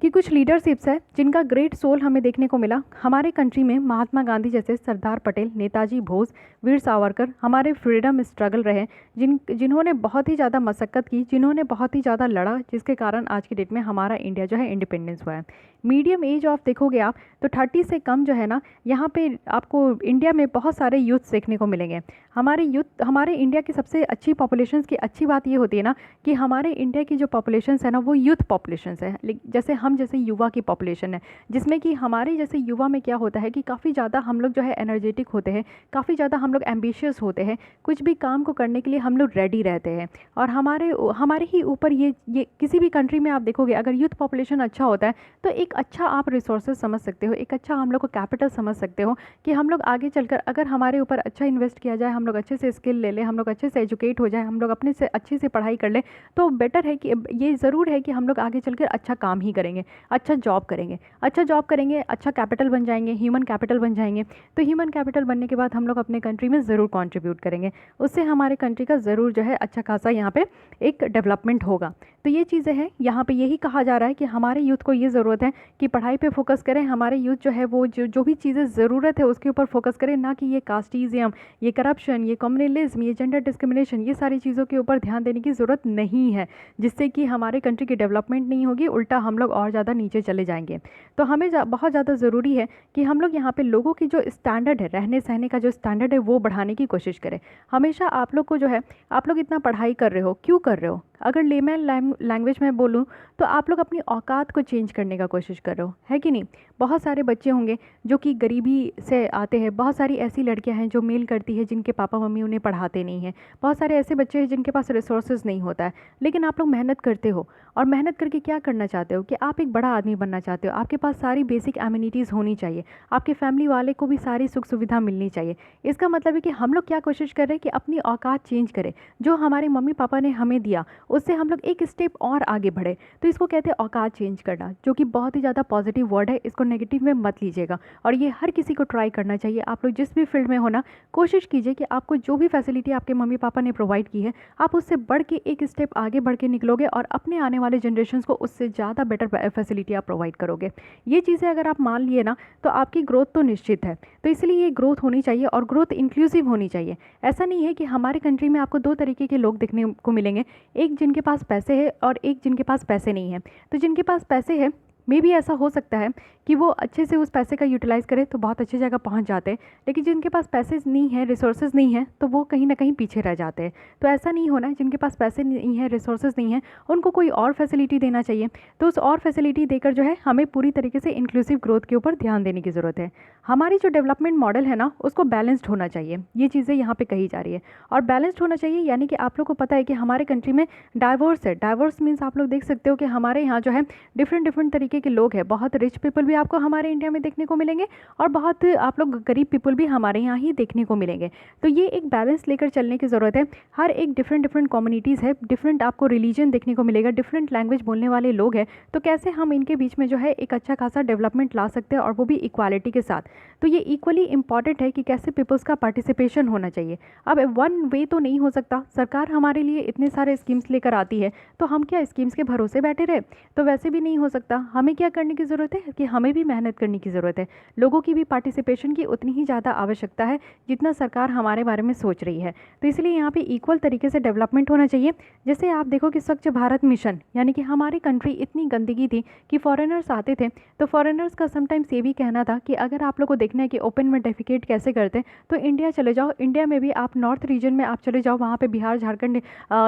कि कुछ लीडरशिप्स है जिनका ग्रेट सोल हमें देखने को मिला हमारे कंट्री में। महात्मा गांधी जैसे, सरदार पटेल, नेताजी बोस, वीर सावरकर हमारे फ्रीडम स्ट्रगल रहे, जिन्होंने बहुत ही ज़्यादा मशक्क़त की, जिन्होंने बहुत ही ज़्यादा लड़ा, जिसके कारण आज की डेट में हमारा इंडिया जो है इंडिपेंडेंस हुआ है। मीडियम एज ऑफ देखोगे आप तो 30 से कम जो है ना, यहाँ पे आपको इंडिया में बहुत सारे यूथ देखने को मिलेंगे। हमारे इंडिया की सबसे अच्छी पॉपुलेशंस की अच्छी बात ये होती है ना कि हमारे इंडिया की जो पॉपुलेशंस है ना वो यूथ पॉपुलेशंस है। जैसे हम जैसे युवा की पॉपुलेशन है, जिसमें कि हमारे जैसे युवा में क्या होता है कि काफ़ी ज़्यादा हम लोग जो है एनर्जेटिक होते हैं, काफ़ी ज़्यादा हम लोग एम्बिशियस होते हैं, कुछ भी काम को करने के लिए हम लोग रेडी रहते हैं। और हमारे ही ऊपर ये किसी भी कंट्री में आप देखोगे अगर यूथ पॉपुलेशन अच्छा होता है तो एक अच्छा आप रिसोर्सेज समझ सकते हो, एक अच्छा हम लोग को कैपिटल समझ सकते हो कि हम लोग आगे चलकर अगर हमारे ऊपर अच्छा इन्वेस्ट किया जाए, हम लोग अच्छे से स्किल ले लें, हम लोग अच्छे से एजुकेट हो जाए, हम लोग अपने से अच्छे से पढ़ाई कर लें, तो बेटर है कि ये ज़रूर है कि हम लोग आगे चलकर अच्छा काम ही करेंगे। करेंगे, अच्छा जॉब करेंगे, अच्छा जॉब करेंगे, अच्छा कैपिटल बन जाएंगे, ह्यूमन कैपिटल बन जाएंगे। तो ह्यूमन कैपिटल बनने के बाद हम लोग अपने कंट्री में ज़रूर कंट्रीब्यूट करेंगे, उससे हमारे कंट्री का ज़रूर जो है अच्छा खासा यहाँ पे एक डेवलपमेंट होगा। तो ये चीज़ें हैं, यहाँ पे यही कहा जा रहा है कि हमारे यूथ को ये ज़रूरत है कि पढ़ाई पे फोकस करें, हमारे यूथ जो है वो जो भी चीज़ें ज़रूरत है उसके ऊपर फोकस करें, ना कि ये कास्टिज़म, ये करप्शन, ये कम्युनलिज्म, ये जेंडर डिस्क्रिमिनेशन, ये सारी चीज़ों के ऊपर ध्यान देने की ज़रूरत नहीं है, जिससे कि हमारे कंट्री की डेवलपमेंट नहीं होगी, उल्टा हम लोग और ज़्यादा नीचे चले जाएंगे। तो हमें बहुत ज़्यादा ज़रूरी है कि हम लोग यहाँ पे लोगों की जो स्टैंडर्ड है, रहने सहने का जो स्टैंडर्ड है वो बढ़ाने की कोशिश करें। हमेशा आप लोग को जो है, आप लोग इतना पढ़ाई कर रहे हो, क्यों कर रहे हो? अगर लेमैन लैंग्वेज में बोलूँ तो आप लोग अपनी औकात को चेंज करने का कोशिश कर रहे हो, है कि नहीं? बहुत सारे बच्चे होंगे जो कि गरीबी से आते हैं, बहुत सारी ऐसी लड़कियां हैं जो मेल करती है जिनके पापा मम्मी उन्हें पढ़ाते नहीं हैं, बहुत सारे ऐसे बच्चे हैं जिनके पास रिसोर्सेज नहीं होता है, लेकिन आप लोग मेहनत करते हो, और मेहनत करके क्या करना चाहते हो कि आप एक बड़ा आदमी बनना चाहते हो, आपके पास सारी बेसिक एमिनिटीज़ होनी चाहिए, आपके फैमिली वाले को भी सारी सुख सुविधा मिलनी चाहिए। इसका मतलब है कि हम लोग क्या कोशिश कर रहे हैं कि अपनी औकात चेंज करें, जो हमारे मम्मी पापा ने हमें दिया उससे हम लोग एक स्टेप और आगे बढ़े। तो इसको कहते हैं औकात चेंज करना, जो कि बहुत ही ज़्यादा पॉजिटिव वर्ड है, इसको नेगेटिव में मत लीजिएगा, और ये हर किसी को ट्राई करना चाहिए। आप लोग जिस भी फील्ड में हो ना, कोशिश कीजिए कि आपको जो भी फैसिलिटी आपके मम्मी पापा ने प्रोवाइड की है, आप उससे बढ़ के एक स्टेप आगे बढ़ के निकलोगे, और अपने आने वाले जनरेशन को उससे ज़्यादा बेटर फैसिलिटी आप प्रोवाइड करोगे। ये चीज़ें अगर आप मान लिए ना, तो आपकी ग्रोथ तो निश्चित है। तो इसलिए ये ग्रोथ होनी चाहिए, और ग्रोथ इंक्लूसिव होनी चाहिए। ऐसा नहीं है कि हमारे कंट्री में आपको दो तरीके के लोग देखने को मिलेंगे, एक जिनके पास पैसे है और एक जिनके पास पैसे नहीं है। तो जिनके पास पैसे है, मे भी ऐसा हो सकता है कि वो अच्छे से उस पैसे का यूटिलाइज़ करें तो बहुत अच्छी जगह पहुंच जाते हैं, लेकिन जिनके पास पैसे नहीं है, रिसोर्सेज नहीं है, तो वो कहीं ना कहीं पीछे रह जाते हैं। तो ऐसा नहीं होना है, जिनके पास पैसे नहीं है, रिसोर्सेज नहीं है, उनको कोई और फैसिलिटी देना चाहिए। तो उस और फैसिलिटी देकर जो है हमें पूरी तरीके से इंक्लूसिव ग्रोथ के ऊपर ध्यान देने की ज़रूरत है। हमारी जो डेवलपमेंट मॉडल है ना, उसको बैलेंस्ड होना चाहिए, ये चीज़ें यहाँ पे कही जा रही है। और बैलेंस्ड होना चाहिए यानी कि आप लोग को पता है कि हमारे कंट्री में डाइवर्स है। डाइवर्स मीन्स आप लोग देख सकते हो कि हमारे यहाँ जो है डिफरेंट तरीके के लोग हैं। बहुत रिच पीपल भी आपको हमारे इंडिया में देखने को मिलेंगे, और बहुत आप लोग गरीब पीपल भी हमारे यहाँ ही देखने को मिलेंगे। तो ये एक बैलेंस लेकर चलने की ज़रूरत है। हर एक डिफरेंट कम्युनिटीज़ है, डिफरेंट आपको रिलीजन देखने को मिलेगा, डिफरेंट लैंग्वेज बोलने वाले लोग हैं। तो कैसे हम इनके बीच में जो है एक अच्छा खासा डेवलपमेंट ला सकते हैं, और वो भी इक्वालिटी के साथ। तो ये इक्वली इंपॉर्टेंट है कि कैसे पीपल्स का पार्टिसिपेशन होना चाहिए। अब वन वे तो नहीं हो सकता, सरकार हमारे लिए इतने सारे स्कीम्स लेकर आती है, तो हम क्या स्कीम्स के भरोसे बैठे रहे? तो वैसे भी नहीं हो सकता। हमें क्या करने की ज़रूरत है कि हमें भी मेहनत करने की ज़रूरत है, लोगों की भी पार्टिसिपेशन की उतनी ही ज़्यादा आवश्यकता है जितना सरकार हमारे बारे में सोच रही है। तो इसलिए यहाँ पे इक्वल तरीके से डेवलपमेंट होना चाहिए। जैसे आप देखो कि स्वच्छ भारत मिशन, यानी कि हमारी कंट्री इतनी गंदगी थी कि फॉरेनर्स आते थे, तो फॉरेनर्स का समटाइम्स ये भी कहना था कि अगर आप लोग को देखना है कि ओपन में डेफिकेट कैसे करते हैं, तो इंडिया चले जाओ। इंडिया में भी आप नॉर्थ रीजन में आप चले जाओ, वहाँ पे बिहार, झारखंड,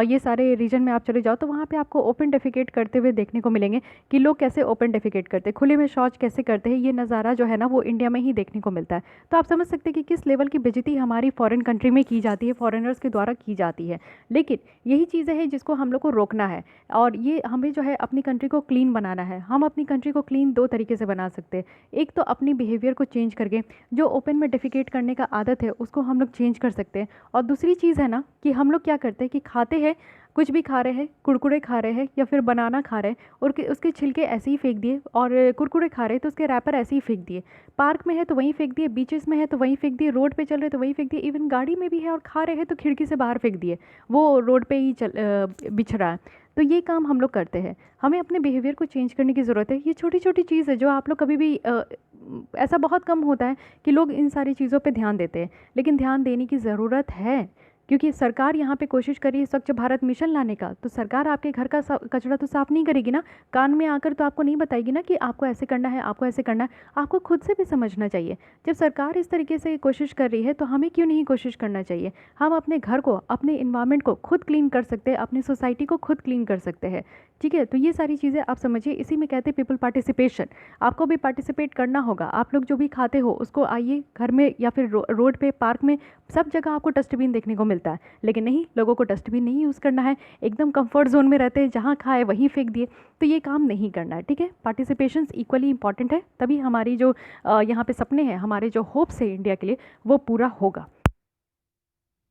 ये सारे रीजन में आप चले जाओ, तो वहाँ पे आपको ओपन डेफिकेट करते हुए देखने को मिलेंगे कि लोग कैसे ओपन डेफिकेट करते हैं, खुले में शौच कैसे करते हैं। ये नज़ारा जो है ना, वो इंडिया में ही देखने को मिलता है। तो आप समझ सकते हैं कि किस लेवल की बेइज्जती हमारी फॉरेन कंट्री में की जाती है, फॉरेनर्स के द्वारा की जाती है। लेकिन यही चीज़ें हैं जिसको हम लोग को रोकना है, और ये हमें जो है अपनी कंट्री को क्लीन बनाना है। हम अपनी कंट्री को क्लीन दो तरीके से बना सकते हैं। एक तो अपनी बिहेवियर को चेंज करके, जो ओपन में डेफिकेट करने का आदत है उसको हम लोग चेंज कर सकते हैं। और दूसरी चीज़ है ना कि हम लोग क्या करते हैं कि खाते हैं, कुछ भी खा रहे हैं, कुरकुरे खा रहे हैं या फिर बनाना खा रहे हैं, और उसके छिलके ऐसे ही फेंक दिए, और कुरकुरे खा रहे हैं तो उसके रैपर ऐसे ही फेंक दिए। पार्क में है तो वहीं फेंक दिए, बीचेस में है तो वहीं फेंक दिए, रोड पे चल रहे तो वहीं फेंक दिए, इवन गाड़ी में भी है और खा रहे हैं तो खिड़की से बाहर फेंक दिए, वो रोड पे ही बिछ रहा है। तो ये काम हम लोग करते हैं। हमें अपने बिहेवियर को चेंज करने की ज़रूरत है। ये छोटी छोटी चीज़ है जो आप लोग कभी भी ऐसा बहुत कम होता है कि लोग इन सारी चीज़ों पे ध्यान देते हैं, लेकिन ध्यान देने की ज़रूरत है, क्योंकि सरकार यहाँ पे कोशिश करी है स्वच्छ भारत मिशन लाने का। तो सरकार आपके घर का कचरा तो साफ़ नहीं करेगी ना, कान में आकर तो आपको नहीं बताएगी ना कि आपको ऐसे करना है, आपको ऐसे करना है। आपको खुद से भी समझना चाहिए। जब सरकार इस तरीके से कोशिश कर रही है तो हमें क्यों नहीं कोशिश करना चाहिए? हम अपने घर को, अपने इन्वायरमेंट को खुद क्लीन कर सकते हैं, अपनी सोसाइटी को खुद क्लीन कर सकते हैं। ठीक है, तो ये सारी चीज़ें आप समझिए, इसी में कहते हैं पीपल पार्टिसिपेशन। आपको भी पार्टिसिपेट करना होगा। आप लोग जो भी खाते हो उसको आइए घर में या फिर रोड पे, पार्क में, सब जगह आपको डस्टबिन देखने को मिलता है, लेकिन नहीं, लोगों को डस्टबिन नहीं यूज़ करना है। एकदम कंफर्ट जोन में रहते हैं, जहाँ खाए वहीं फेंक दिए। तो ये काम नहीं करना है। ठीक है, पार्टिसिपेशन इक्वली इंपॉर्टेंट है, तभी हमारी जो यहाँ पे सपने हैं, हमारे जो होप्स है इंडिया के लिए, वो पूरा होगा।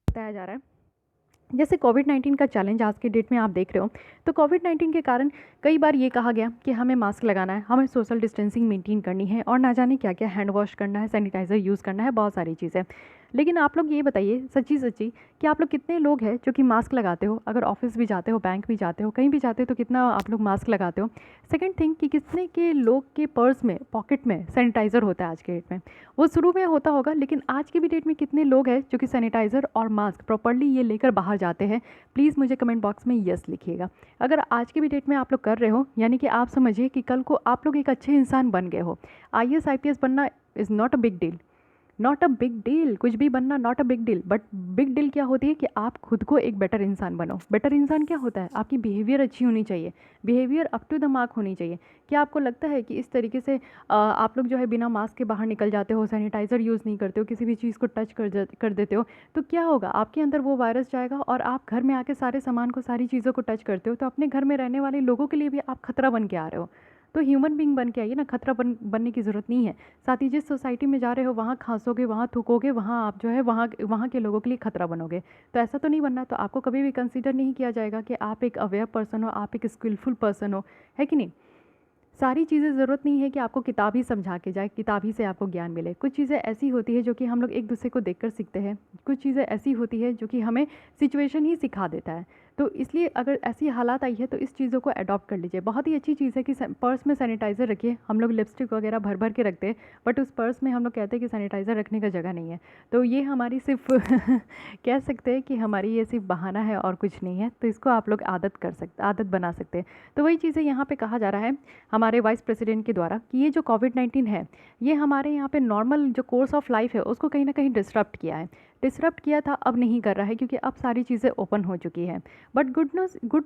बताया जा रहा है जैसे कोविड-19 का चैलेंज आज के डेट में आप देख रहे हो, तो कोविड-19 के कारण कई बार ये कहा गया कि हमें मास्क लगाना है, हमें सोशल डिस्टेंसिंग मेंटेन करनी है और ना जाने क्या-क्या हैंड वॉश करना है, सैनिटाइज़र यूज़ करना है, बहुत सारी चीज़ें। लेकिन आप लोग ये बताइए सच्ची-सच्ची कि आप लोग कितने लोग हैं जो कि मास्क लगाते हो? अगर ऑफ़िस भी जाते हो, बैंक भी जाते हो, कहीं भी जाते हो तो कितना आप लोग मास्क लगाते हो? सेकंड थिंग कि कितने के लोग के पर्स में, पॉकेट में सैनिटाइज़र होता है आज के डेट में? वो शुरू में होता होगा, लेकिन आज की भी डेट में कितने लोग हैं जो कि सैनिटाइज़र और मास्क प्रॉपर्ली ये लेकर बाहर जाते हैं? प्लीज़ मुझे कमेंट बॉक्स में यस लिखिएगा। अगर आज की भी डेट में आप लोग कर रहे हो, यानी कि आप समझिए कि कल को आप लोग एक अच्छे इंसान बन गए हो। आईएएस आईपीएस बनना is not a big deal, not a big deal, कुछ भी बनना not a big deal, but big deal क्या होती है कि आप खुद को एक बेटर इंसान बनो। बेटर इंसान क्या होता है? आपकी बिहेवियर अच्छी होनी चाहिए, behaviour up to the mark होनी चाहिए। क्या आपको लगता है कि इस तरीके से आप लोग जो है बिना मास्क के बाहर निकल जाते हो, सैनिटाइज़र यूज़ नहीं करते हो, किसी भी चीज़ को टच कर देते हो, तो क्या होगा? आपके अंदर वो वायरस जाएगा और आप घर में आके सारे सामान को, सारी चीज़ों को टच करते हो, तो अपने घर में रहने वाले लोगों के लिए भी आप खतरा बन के आ रहे हो। तो ह्यूमन बीइंग बन के आइए ना, खतरा बनने की ज़रूरत नहीं है। साथ ही जिस सोसाइटी में जा रहे हो वहाँ खांसोगे, वहाँ थूकोगे, वहाँ आप जो है वहाँ वहाँ के लोगों के लिए खतरा बनोगे। तो ऐसा तो नहीं बनना। तो आपको कभी भी कंसीडर नहीं किया जाएगा कि आप एक अवेयर पर्सन हो, आप एक स्किलफुल पर्सन हो, है कि नहीं? सारी चीज़ें ज़रूरत नहीं है कि आपको किताब ही समझा के जाए, किताब ही से आपको ज्ञान मिले। कुछ चीज़ें ऐसी होती है जो कि हम लोग एक दूसरे को देखकर सीखते हैं। कुछ चीज़ें ऐसी होती है जो कि हमें सिचुएशन ही सिखा देता है। तो इसलिए अगर ऐसी हालात आई है तो इस चीज़ों को अडॉप्ट कर लीजिए। बहुत ही अच्छी चीज़ है कि पर्स में सैनिटाइज़र रखिए। हम लोग लिपस्टिक वगैरह भर भर के रखते हैं, बट उस पर्स में हम लोग कहते हैं कि सैनिटाइज़र रखने का जगह नहीं है। तो ये हमारी सिर्फ कह सकते हैं कि हमारी ये सिर्फ बहाना है और कुछ नहीं है। तो इसको आप लोग आदत बना सकते हैं। तो वही चीज़ें यहाँ पे कहा जा रहा है हमारे वाइस प्रेसिडेंट के द्वारा कि ये जो कोविड-19 है, ये हमारे यहाँ पे नॉर्मल जो कोर्स ऑफ लाइफ है उसको कहीं न कहीं डिसरप्ट किया था, अब नहीं कर रहा है क्योंकि अब सारी चीज़ें ओपन हो चुकी हैं। बट गुड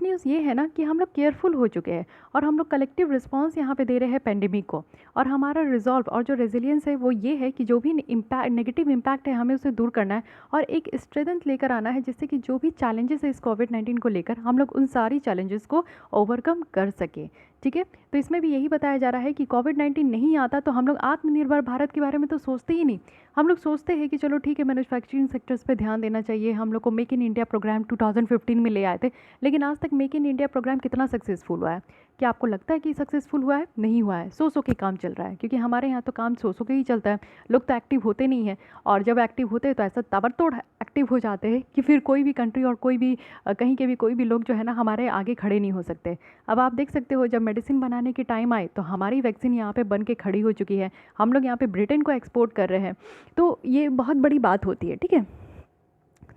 न्यूज़ ये है ना कि हम लोग केयरफुल हो चुके हैं और हम लोग कलेक्टिव रिस्पॉन्स यहाँ पे दे रहे हैं पेंडेमिक को। और हमारा रिजॉल्व और जो रेजिलियंस है वो ये है कि जो भी नेगेटिव इम्पैक्ट है हमें उसे दूर करना है और एक स्ट्रेंथ लेकर आना है, जिससे कि जो भी चैलेंजेस है इस कोविड-19 को लेकर हम लोग उन सारी चैलेंजेस को ओवरकम कर सके। ठीक है, तो इसमें भी यही बताया जा रहा है कि कोविड-19 नहीं आता तो हम लोग आत्मनिर्भर भारत के बारे में तो सोचते ही नहीं। हम लोग सोचते हैं कि चलो ठीक है, मैन्युफैक्चरिंग सेक्टर्स पे ध्यान देना चाहिए। हम लोग को मेक इन इंडिया प्रोग्राम 2015 में ले आए थे, लेकिन आज तक मेक इन इंडिया प्रोग्राम कितना सक्सेसफुल हुआ है? क्या आपको लगता है कि सक्सेसफुल हुआ है? नहीं हुआ है। सो के काम चल रहा है, क्योंकि हमारे यहाँ तो काम सो के ही चलता है। लोग तो एक्टिव होते नहीं हैं, और जब एक्टिव होते हैं तो ऐसा ताबड़तोड़ एक्टिव हो जाते हैं कि फिर कोई भी कंट्री और कोई भी कहीं के भी कोई भी लोग जो है ना हमारे आगे खड़े नहीं हो सकते। अब आप देख सकते हो, जब मेडिसिन बनाने के टाइम आए तो हमारी वैक्सीन यहाँ पे बन के खड़ी हो चुकी है। हम लोग यहाँ पे ब्रिटेन को एक्सपोर्ट कर रहे हैं, तो ये बहुत बड़ी बात होती है। ठीक है,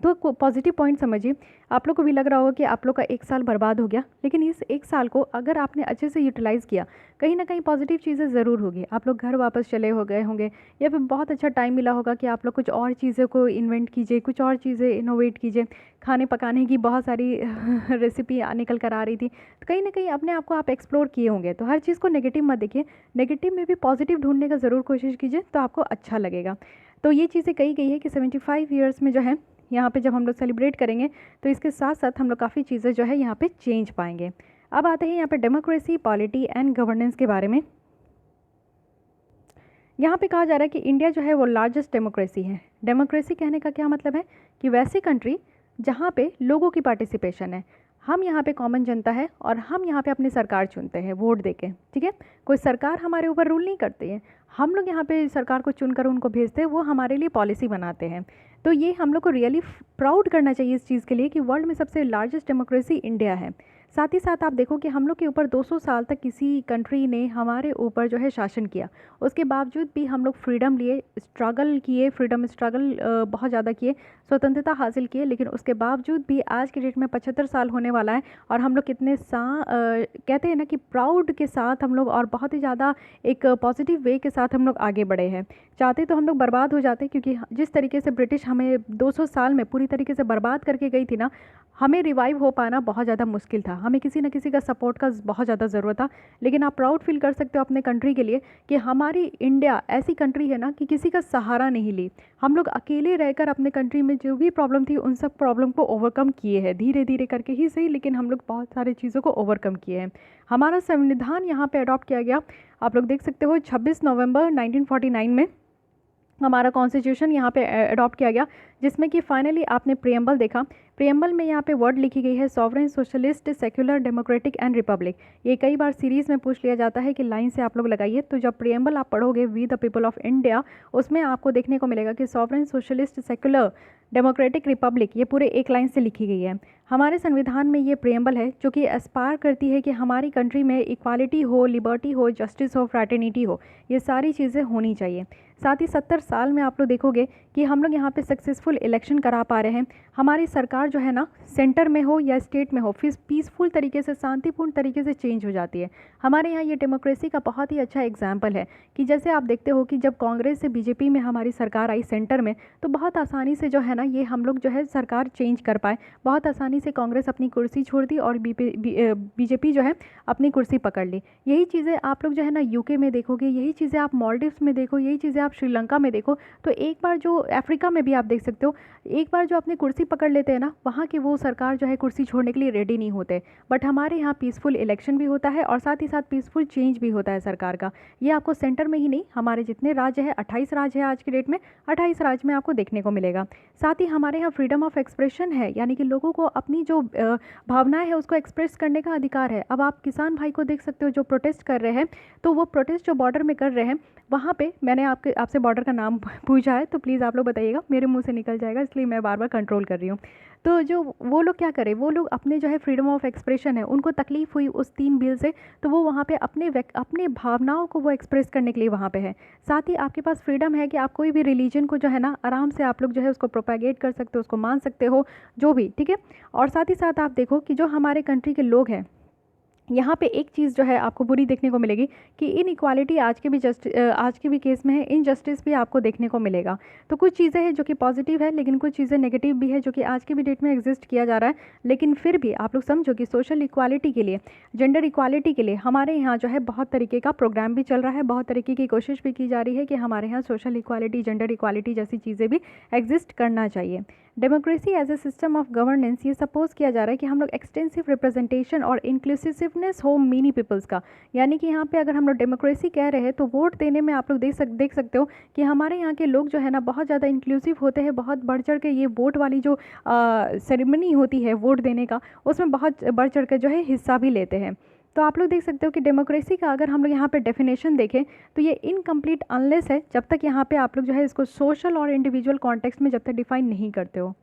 तो पॉजिटिव पॉइंट समझिए। आप लोग को भी लग रहा होगा कि आप लोग का एक साल बर्बाद हो गया, लेकिन इस एक साल को अगर आपने अच्छे से यूटिलाइज़ किया, कहीं ना कहीं पॉजिटिव चीज़ें ज़रूर होगी। आप लोग घर वापस चले हो गए होंगे, या फिर बहुत अच्छा टाइम मिला होगा कि आप लोग कुछ और चीज़ों को इन्वेंट कीजिए, कुछ और चीज़ें इनोवेट कीजिए। खाने पकाने की बहुत सारी रेसिपी निकल कर आ रही थी, तो कहीं ना कहीं अपने आप को आप एक्सप्लोर किए होंगे। तो हर चीज़ को नेगेटिव मत देखिए, नेगेटिव में भी पॉजिटिव ढूंढने का ज़रूर कोशिश कीजिए, तो आपको अच्छा लगेगा। तो ये चीज़ें कही गई है कि 75 ईयर्स में जो है यहाँ पे जब हम लोग सेलिब्रेट करेंगे, तो इसके साथ साथ हम लोग काफ़ी चीज़ें जो है यहाँ पे चेंज पाएंगे। अब आते हैं यहाँ पे डेमोक्रेसी, पॉलिटी एंड गवर्नेंस के बारे में। यहाँ पे कहा जा रहा है कि इंडिया जो है वो लार्जेस्ट डेमोक्रेसी है। डेमोक्रेसी कहने का क्या मतलब है कि वैसी कंट्री जहाँ पे लोगों की पार्टिसिपेशन है। हम यहाँ पे कॉमन जनता है और हम यहाँ पे अपनी सरकार चुनते हैं वोट देके। ठीक है, कोई सरकार हमारे ऊपर रूल नहीं करती है, हम लोग यहाँ पे सरकार को चुनकर उनको भेजते हैं, वो हमारे लिए पॉलिसी बनाते हैं। तो ये हम लोग को रियली प्राउड करना चाहिए इस चीज़ के लिए कि वर्ल्ड में सबसे लार्जेस्ट डेमोक्रेसी इंडिया है। साथ ही साथ आप देखो कि हम लोग के ऊपर 200 साल तक किसी कंट्री ने हमारे ऊपर जो है शासन किया, उसके बावजूद भी हम लोग फ्रीडम लिए, स्ट्रगल किए, फ्रीडम स्ट्रगल बहुत ज़्यादा किए, स्वतंत्रता हासिल किए, लेकिन उसके बावजूद भी आज के डेट में 75 साल होने वाला है और हम लोग कितने कहते हैं ना कि प्राउड के साथ हम लोग और बहुत ही ज़्यादा एक पॉजिटिव वे के साथ हम लोग आगे बढ़े हैं। चाहते तो हम लोग बर्बाद हो जाते, क्योंकि जिस तरीके से ब्रिटिश हमें 200 साल में पूरी तरीके से बर्बाद करके गई थी ना, हमें रिवाइव हो पाना बहुत ज़्यादा मुश्किल था। हमें किसी न किसी का सपोर्ट का बहुत ज़्यादा ज़रूरत था। लेकिन आप प्राउड फील कर सकते हो अपने कंट्री के लिए कि हमारी इंडिया ऐसी कंट्री है ना कि किसी का सहारा नहीं ली। हम लोग अकेले रहकर अपने कंट्री में जो भी प्रॉब्लम थी उन सब प्रॉब्लम को ओवरकम किए हैं, धीरे धीरे करके ही सही, लेकिन हम लोग बहुत सारी चीज़ों को ओवरकम किए हैं। हमारा संविधान यहाँ पर अडॉप्ट किया गया, आप लोग देख सकते हो 26 नवंबर 1949 में। हमारा कॉन्स्टिट्यूशन यहाँ पे अडॉप्ट किया गया, जिसमें कि फाइनली आपने प्रियम्बल देखा। प्रियम्बल में यहाँ पे वर्ड लिखी गई है sovereign, socialist, secular, democratic and Republic. ये कई बार सीरीज़ में पूछ लिया जाता है कि लाइन से आप लोग लगाइए। तो जब प्रियम्बल आप पढ़ोगे we the people of India, उसमें आपको देखने को मिलेगा कि sovereign, socialist, secular, democratic, republic ये पूरे एक लाइन से लिखी गई है। हमारे संविधान में ये प्रियम्बल है जो कि एस्पायर करती है कि हमारी कंट्री में इक्वालिटी हो, लिबर्टी हो, जस्टिस हो, फ्रैटर्निटी हो, ये सारी चीज़ें होनी चाहिए। साथ ही 70 साल में आप लोग देखोगे कि हम लोग यहाँ पे सक्सेसफुल इलेक्शन करा पा रहे हैं। हमारी सरकार जो है ना, सेंटर में हो या स्टेट में हो, फिर पीसफुल तरीके से, शांतिपूर्ण तरीके से चेंज हो जाती है। हमारे यहाँ ये डेमोक्रेसी का बहुत ही अच्छा एग्जाम्पल है कि जैसे आप देखते हो कि जब कांग्रेस से बीजेपी में हमारी सरकार आई सेंटर में, तो बहुत आसानी से जो है ना ये हम लोग जो है सरकार चेंज कर पाए। बहुत आसानी से कांग्रेस अपनी कुर्सी छोड़ दी और बीजेपी जो है अपनी कुर्सी पकड़ ली। यही चीज़ें आप लोग जो है ना यूके में देखोगे, यही चीज़ें आप मालदीव्स में देखो, यही चीज़ें आप श्रीलंका में देखो। तो एक बार जो अफ्रीका में भी आप देख सकते हो, एक बार जो अपनी कुर्सी पकड़ लेते हैं ना, वहाँ की वो सरकार जो है कुर्सी छोड़ने के लिए रेडी नहीं होते। बट हमारे यहाँ पीसफुल इलेक्शन भी होता है और साथ ही साथ पीसफुल चेंज भी होता है सरकार का। ये आपको सेंटर में ही नहीं, हमारे जितने राज्य है, 28 राज्य है आज की डेट में, 28 राज्य में आपको देखने को मिलेगा। साथ ही हमारे यहाँ फ्रीडम ऑफ एक्सप्रेशन है, यानी कि लोगों को अपनी जो भावनाएं है उसको एक्सप्रेस करने का अधिकार है। अब आप किसान भाई को देख सकते हो जो प्रोटेस्ट कर रहे हैं, तो वो प्रोटेस्ट जो बॉर्डर में कर रहे हैं, वहाँ पे मैंने आपसे बॉर्डर का नाम पूछा है, तो प्लीज़ आप लोग बताइएगा, मेरे मुंह से निकल जाएगा, इसलिए मैं बार बार कंट्रोल कर रही हूँ। तो जो वो लोग क्या करें, वो लोग अपने जो है फ्रीडम ऑफ एक्सप्रेशन है, उनको तकलीफ़ हुई उस 3 बिल से, तो वो वहाँ पे अपने भावनाओं को वो एक्सप्रेस करने के लिए वहाँ पे है। साथ ही आपके पास फ्रीडम है कि आप कोई भी रिलीजन को जो है ना आराम से आप लोग जो है उसको प्रोपेगेट कर सकते हो, उसको मान सकते हो, जो भी, ठीक है। और साथ ही साथ आप देखो कि जो हमारे कंट्री के लोग हैं, यहाँ पे एक चीज़ जो है आपको बुरी देखने को मिलेगी कि इनइक्वालिटी आज के भी केस में है, इनजस्टिस भी आपको देखने को मिलेगा। तो कुछ चीज़ें हैं जो कि पॉजिटिव है, लेकिन कुछ चीज़ें नेगेटिव भी है जो कि आज की भी डेट में एग्जिस्ट किया जा रहा है। लेकिन फिर भी आप लोग समझो कि सोशल इक्वालिटी के लिए, जेंडर इक्वालिटी के लिए हमारे यहाँ जो है बहुत तरीके का प्रोग्राम भी चल रहा है, बहुत तरीके की कोशिश भी की जा रही है कि हमारे यहाँ सोशल इक्वालिटी, जेंडर इक्वालिटी जैसी चीज़ें भी एग्जिस्ट करना चाहिए। Democracy as a system of governance, ये सपोज किया जा रहा है कि हम लोग एक्सटेंसिव रिप्रेजेंटेशन और इंक्लूसिवनेस हो मीनी पीपल्स का, यानी कि यहाँ पे अगर हम लोग डेमोक्रेसी कह रहे हैं तो वोट देने में आप लोग देख सकते हो कि हमारे यहाँ के लोग जो है ना बहुत ज़्यादा इंक्लूसिव होते हैं। बहुत बढ़ चढ़ के ये वोट वाली जो सेरेमनी होती है वोट देने का, उसमें बहुत बढ़ चढ़ के जो है हिस्सा भी लेते हैं। तो आप लोग देख सकते हो कि डेमोक्रेसी का अगर हम लोग यहाँ पे डेफिनेशन देखें तो ये इनकम्प्लीट अनलेस है, जब तक यहाँ पे आप लोग जो है इसको सोशल और इंडिविजुअल कॉन्टेक्स्ट में जब तक डिफाइन नहीं करते हो।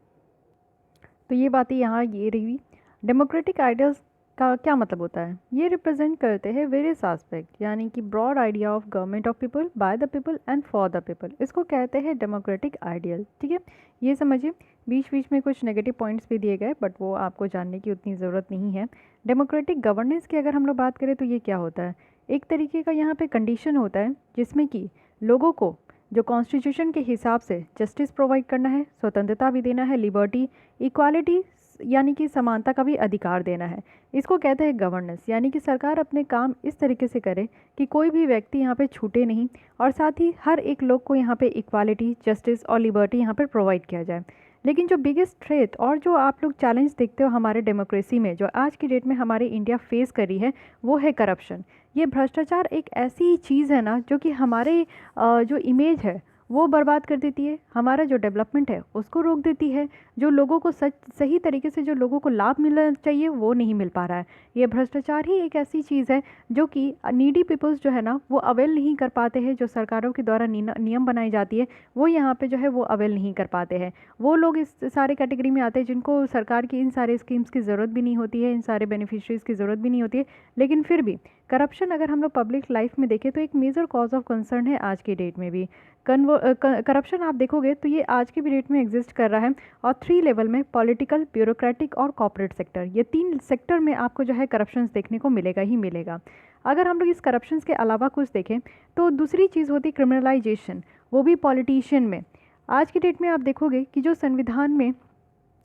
तो ये बातें यहाँ ये रही। डेमोक्रेटिक आइडियल्स का क्या मतलब होता है, ये रिप्रेजेंट करते हैं वेरियस एस्पेक्ट, यानी कि broad idea of government of people, by the people and for the people, इसको कहते हैं डेमोक्रेटिक आइडियल, ठीक है। ये समझिए, बीच बीच में कुछ नेगेटिव पॉइंट्स भी दिए गए, बट वो आपको जानने की उतनी ज़रूरत नहीं है। डेमोक्रेटिक गवर्नेंस की अगर हम लोग बात करें तो ये क्या होता है, एक तरीके का यहाँ पे कंडीशन होता है जिसमें कि लोगों को जो कॉन्स्टिट्यूशन के हिसाब से जस्टिस प्रोवाइड करना है, स्वतंत्रता भी देना है, लिबर्टी, इक्वालिटी यानी कि समानता का भी अधिकार देना है। इसको कहते हैं गवर्नेंस, यानी कि सरकार अपने काम इस तरीके से करे कि कोई भी व्यक्ति यहाँ पे छूटे नहीं, और साथ ही हर एक लोग को यहाँ पे इक्वालिटी, जस्टिस और लिबर्टी यहाँ पर प्रोवाइड किया जाए। लेकिन जो बिगेस्ट थ्रेट और जो आप लोग चैलेंज देखते हो हमारे डेमोक्रेसी में, जो आज की डेट में हमारी इंडिया फेस करी है, वो है करप्शन। ये भ्रष्टाचार एक ऐसी चीज़ है ना जो कि हमारे जो इमेज है वो बर्बाद कर देती है, हमारा जो डेवलपमेंट है उसको रोक देती है, जो लोगों को सही तरीके से जो लोगों को लाभ मिलना चाहिए वो नहीं मिल पा रहा है। ये भ्रष्टाचार ही एक ऐसी चीज़ है जो कि नीडी पीपल्स जो है ना वो अवेल नहीं कर पाते हैं, जो सरकारों के द्वारा नियम बनाई जाती है वो यहाँ पे जो है वो अवेल नहीं कर पाते हैं। वो लोग इस सारे कैटेगरी में आते हैं जिनको सरकार की इन सारे स्कीम्स की ज़रूरत भी नहीं होती है, इन सारे बेनिफिशरीज़ की ज़रूरत भी नहीं होती है। लेकिन फिर भी करप्शन अगर हम लोग पब्लिक लाइफ में देखें तो एक मेजर कॉज ऑफ कंसर्न है आज की डेट में भी। करप्शन आप देखोगे तो ये आज की भी डेट में एग्जिस्ट कर रहा है, और 3 लेवल में, पॉलिटिकल, ब्यूरोक्रेटिक और कॉर्पोरेट सेक्टर, ये 3 सेक्टर में आपको जो है करप्शन देखने को मिलेगा ही मिलेगा। अगर हम लोग इस करप्शन के अलावा कुछ देखें तो दूसरी चीज़ होती है क्रिमिनलाइजेशन, वो भी पॉलिटिशियन में। आज की डेट में आप देखोगे कि जो संविधान में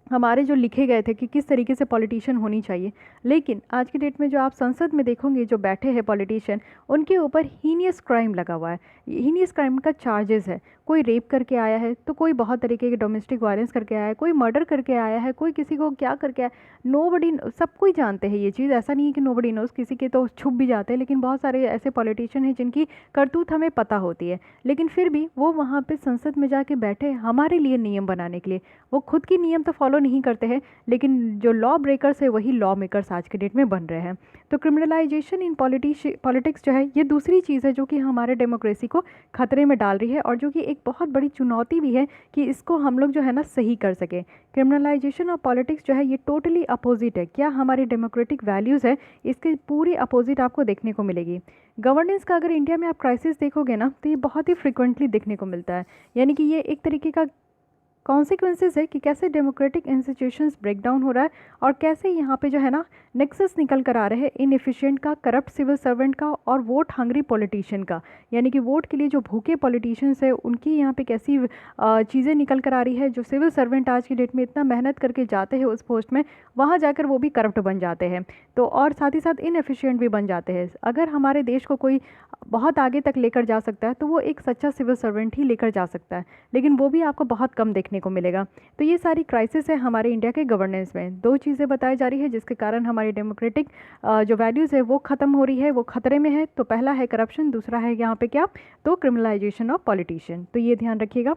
हमारे जो लिखे गए थे कि किस तरीके से पॉलिटिशियन होनी चाहिए, लेकिन आज की डेट में जो आप संसद में देखोगे जो बैठे हैं पॉलिटिशियन, उनके ऊपर हीनियस क्राइम लगा हुआ है, हीनियस क्राइम का चार्जेस है। कोई रेप करके आया है, तो कोई बहुत तरीके के डोमेस्टिक वायलेंस करके आया है, कोई मर्डर करके आया है, कोई किसी को क्या करके आया, नोबडी, सब कोई जानते हैं ये चीज़। ऐसा नहीं है कि नोबडी नोज, किसी के तो छुप भी जाते हैं, लेकिन बहुत सारे ऐसे पॉलिटिशियन हैं जिनकी करतूत हमें पता होती है, लेकिन फिर भी वो वहाँ पे संसद में जाके बैठे हमारे लिए नियम बनाने के लिए। वो खुद की नियम तो फॉलो नहीं करते हैं, लेकिन जो लॉ ब्रेकर्स है वही लॉ मेकर्स आज के डेट में बन रहे हैं। तो क्रिमिनलाइजेशन इन पॉलिटिक्स जो है ये दूसरी चीज़ है जो कि हमारे डेमोक्रेसी को खतरे में डाल रही है, और जो कि एक बहुत बड़ी चुनौती भी है कि इसको हम लोग जो है ना सही कर सके। क्रिमिनलाइजेशन ऑफ पॉलिटिक्स जो है ये टोटली अपोजिट है, क्या हमारी डेमोक्रेटिक वैल्यूज़ है इसके पूरी अपोजिट आपको देखने को मिलेगी। गवर्नेंस का अगर इंडिया में आप क्राइसिस देखोगे ना तो ये बहुत ही फ्रिक्वेंटली देखने को मिलता है, यानी कि ये एक तरीके का कॉन्सिक्वेंसेस है कि कैसे डेमोक्रेटिक इंस्टीट्यूशंस ब्रेक डाउन हो रहा है, और कैसे यहाँ पे जो है ना नेक्सस निकल कर आ रहे हैं इनएफिशिएंट का, करप्ट सिविल सर्वेंट का और वोट हंग्री पॉलिटिशियन का। यानी कि वोट के लिए जो भूखे पॉलिटिशियंस है उनकी यहाँ पे कैसी चीज़ें निकल कर आ रही है। जो सिविल सर्वेंट आज की डेट में इतना मेहनत करके जाते हैं उस पोस्ट में, वहाँ जाकर वो भी करप्ट बन जाते हैं, तो और साथ ही साथ इनएफिशिएंट भी बन जाते हैं। अगर हमारे देश को कोई बहुत आगे तक लेकर जा सकता है तो वो एक सच्चा सिविल सर्वेंट ही लेकर जा सकता है, लेकिन वो भी आपको बहुत कम देखने को मिलेगा। तो ये सारी क्राइसिस है हमारे इंडिया के गवर्नेंस में। दो चीज़ें बताई जा रही है जिसके कारण हमारी डेमोक्रेटिक जो वैल्यूज़ है वो ख़त्म हो रही है, वो खतरे में है। तो पहला है करप्शन, दूसरा है यहाँ पे क्या, तो क्रिमिनलाइजेशन ऑफ पॉलिटिशियन। तो ये ध्यान रखिएगा।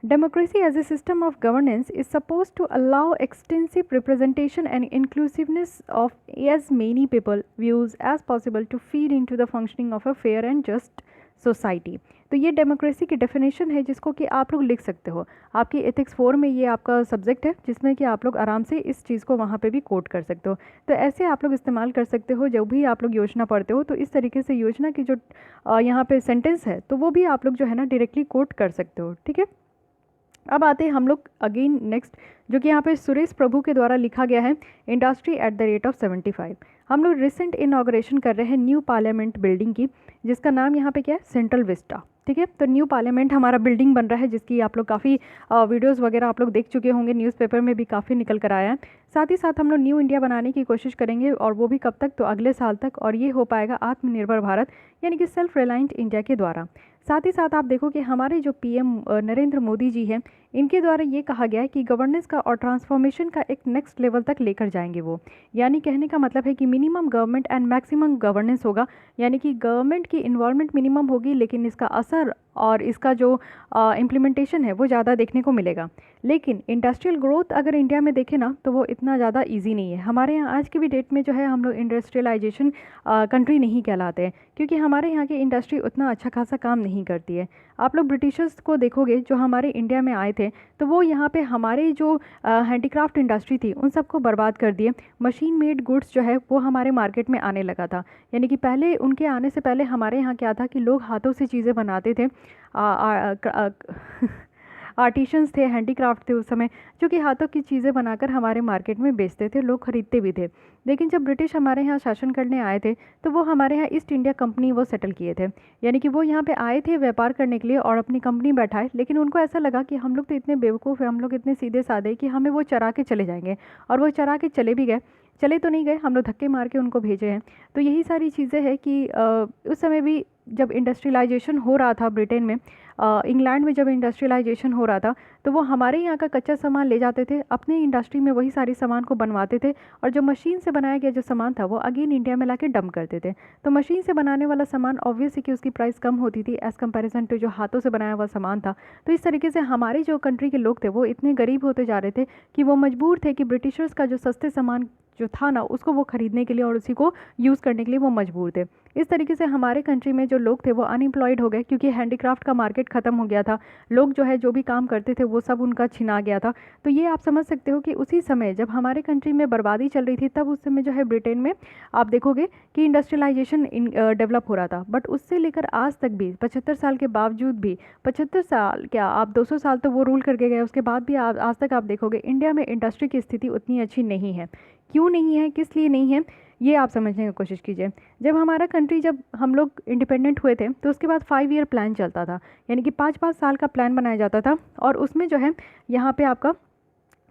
Democracy as a system of governance is supposed to allow extensive representation and inclusiveness of as many people views as possible to feed into the functioning of a fair and just society। तो ये democracy की definition है जिसको कि आप लोग लिख सकते हो। आपकी एथिक्स 4 में ये आपका सब्जेक्ट है जिसमें कि आप लोग आराम से इस चीज़ को वहाँ पे भी कोट कर सकते हो। तो ऐसे आप लोग इस्तेमाल कर सकते हो जब भी आप लोग योजना पढ़ते हो, तो इस तरीके से योजना की जो यहाँ पे सेंटेंस है तो वो भी आप लोग जो है ना डायरेक्टली कोट कर सकते हो। ठीक है, अब आते हैं हम लोग अगेन नेक्स्ट, जो कि यहाँ पे सुरेश प्रभु के द्वारा लिखा गया है, industry at the rate of 75। हम लोग रिसेंट इनाग्रेशन कर रहे हैं न्यू पार्लियामेंट बिल्डिंग की, जिसका नाम यहाँ पे क्या है, सेंट्रल विस्टा। ठीक है, तो न्यू पार्लियामेंट हमारा बिल्डिंग बन रहा है जिसकी आप लोग काफ़ी वीडियोस वगैरह आप लोग देख चुके होंगे, न्यूज़पेपर में भी काफ़ी निकल कर आया है। साथ ही साथ हम लोग न्यू इंडिया बनाने की कोशिश करेंगे, और वो भी कब तक, तो अगले साल तक, और ये हो पाएगा आत्मनिर्भर भारत यानी कि सेल्फ रिलायंट इंडिया के द्वारा। साथ ही साथ आप देखो कि हमारे जो पीएम नरेंद्र मोदी जी हैं, इनके द्वारा ये कहा गया है कि गवर्नेंस का और ट्रांसफॉर्मेशन का एक नेक्स्ट लेवल तक लेकर जाएंगे वो। यानी कहने का मतलब है कि minimum government and maximum governance होगा, यानी कि गवर्नमेंट की इन्वॉल्वमेंट मिनिमम होगी, लेकिन इसका असर और इसका जो इम्प्लीमेंटेशन है वो ज़्यादा देखने को मिलेगा। लेकिन इंडस्ट्रियल ग्रोथ अगर इंडिया में देखें ना तो वो इतना ज़्यादा इजी नहीं है। हमारे यहाँ आज की भी डेट में जो है हम लोग इंडस्ट्रियलाइजेशन कंट्री नहीं कहलाते हैं, क्योंकि हमारे यहाँ की इंडस्ट्री उतना अच्छा खासा काम नहीं करती है। आप लोग ब्रिटिशर्स को देखोगे जो हमारे इंडिया में आए थे, तो वो यहाँ पे हमारे जो हैंडीक्राफ्ट इंडस्ट्री थी उन सबको बर्बाद कर दिए। मशीन मेड गुड्स जो है वो हमारे मार्केट में आने लगा था, यानी कि पहले उनके आने से पहले हमारे यहाँ क्या था कि लोग हाथों से चीज़ें बनाते थे, आर्टिशंस थे, हैंडीक्राफ्ट थे उस समय, जो कि हाथों की चीज़ें बनाकर हमारे मार्केट में बेचते थे, लोग खरीदते भी थे। लेकिन जब ब्रिटिश हमारे यहाँ शासन करने आए थे तो वो हमारे यहाँ ईस्ट इंडिया कंपनी वो सेटल किए थे, यानी कि वो यहाँ पे आए थे व्यापार करने के लिए और अपनी कंपनी बैठाए। लेकिन उनको ऐसा लगा कि हम लोग तो इतने बेवकूफ़ हैं, हम लोग इतने सीधे साधे कि हमें वो चरा के चले जाएंगे, और वो चरा के चले भी गए। चले तो नहीं गए, हम लोग धक्के मार के उनको भेजे हैं। तो यही सारी चीज़ें हैं कि उस समय भी जब इंडस्ट्रियलाइजेशन हो रहा था ब्रिटेन में, इंग्लैंड में जब इंडस्ट्रियलाइजेशन हो रहा था, तो वो हमारे यहाँ का कच्चा सामान ले जाते थे, अपने इंडस्ट्री में वही सारी सामान को बनवाते थे, और जो मशीन से बनाया गया जो सामान था वो अगेन इंडिया में लाके डंप करते थे। तो मशीन से बनाने वाला सामान ऑब्वियसली कि उसकी प्राइस कम होती थी एज़ कम्पेरिजन टू जो हाथों से बनाया हुआ सामान था। तो इस तरीके से हमारे जो कंट्री के लोग थे वो इतने गरीब होते जा रहे थे कि वो मजबूर थे कि ब्रिटिशर्स का जो सस्ते सामान जो था ना उसको वो ख़रीदने के लिए और उसी को यूज़ करने के लिए वो मजबूर थे। इस तरीके से हमारे कंट्री में जो लोग थे वो अनएम्प्लॉयड हो गए, क्योंकि हैंडीक्राफ्ट का मार्केट ख़त्म हो गया था। लोग जो है जो भी काम करते थे वो सब उनका छिना गया था। तो ये आप समझ सकते हो कि उसी समय जब हमारे कंट्री में बर्बादी चल रही थी, तब उस समय जो है ब्रिटेन में आप देखोगे कि इंडस्ट्रियलाइजेशन डेवलप हो रहा था। बट उससे लेकर आज तक भी 75 साल के बावजूद भी, 75 साल क्या आप 200 साल तो वो रूल करके गए, उसके बाद भी आज तक आप देखोगे इंडिया में इंडस्ट्री की स्थिति उतनी अच्छी नहीं है। क्यों नहीं है, किस लिए नहीं है, ये आप समझने की कोशिश कीजिए। जब हमारा कंट्री, जब हम लोग इंडिपेंडेंट हुए थे तो उसके बाद 5 ईयर प्लान चलता था, यानी कि 5-5 साल का प्लान बनाया जाता था, और उसमें जो है यहाँ पे आपका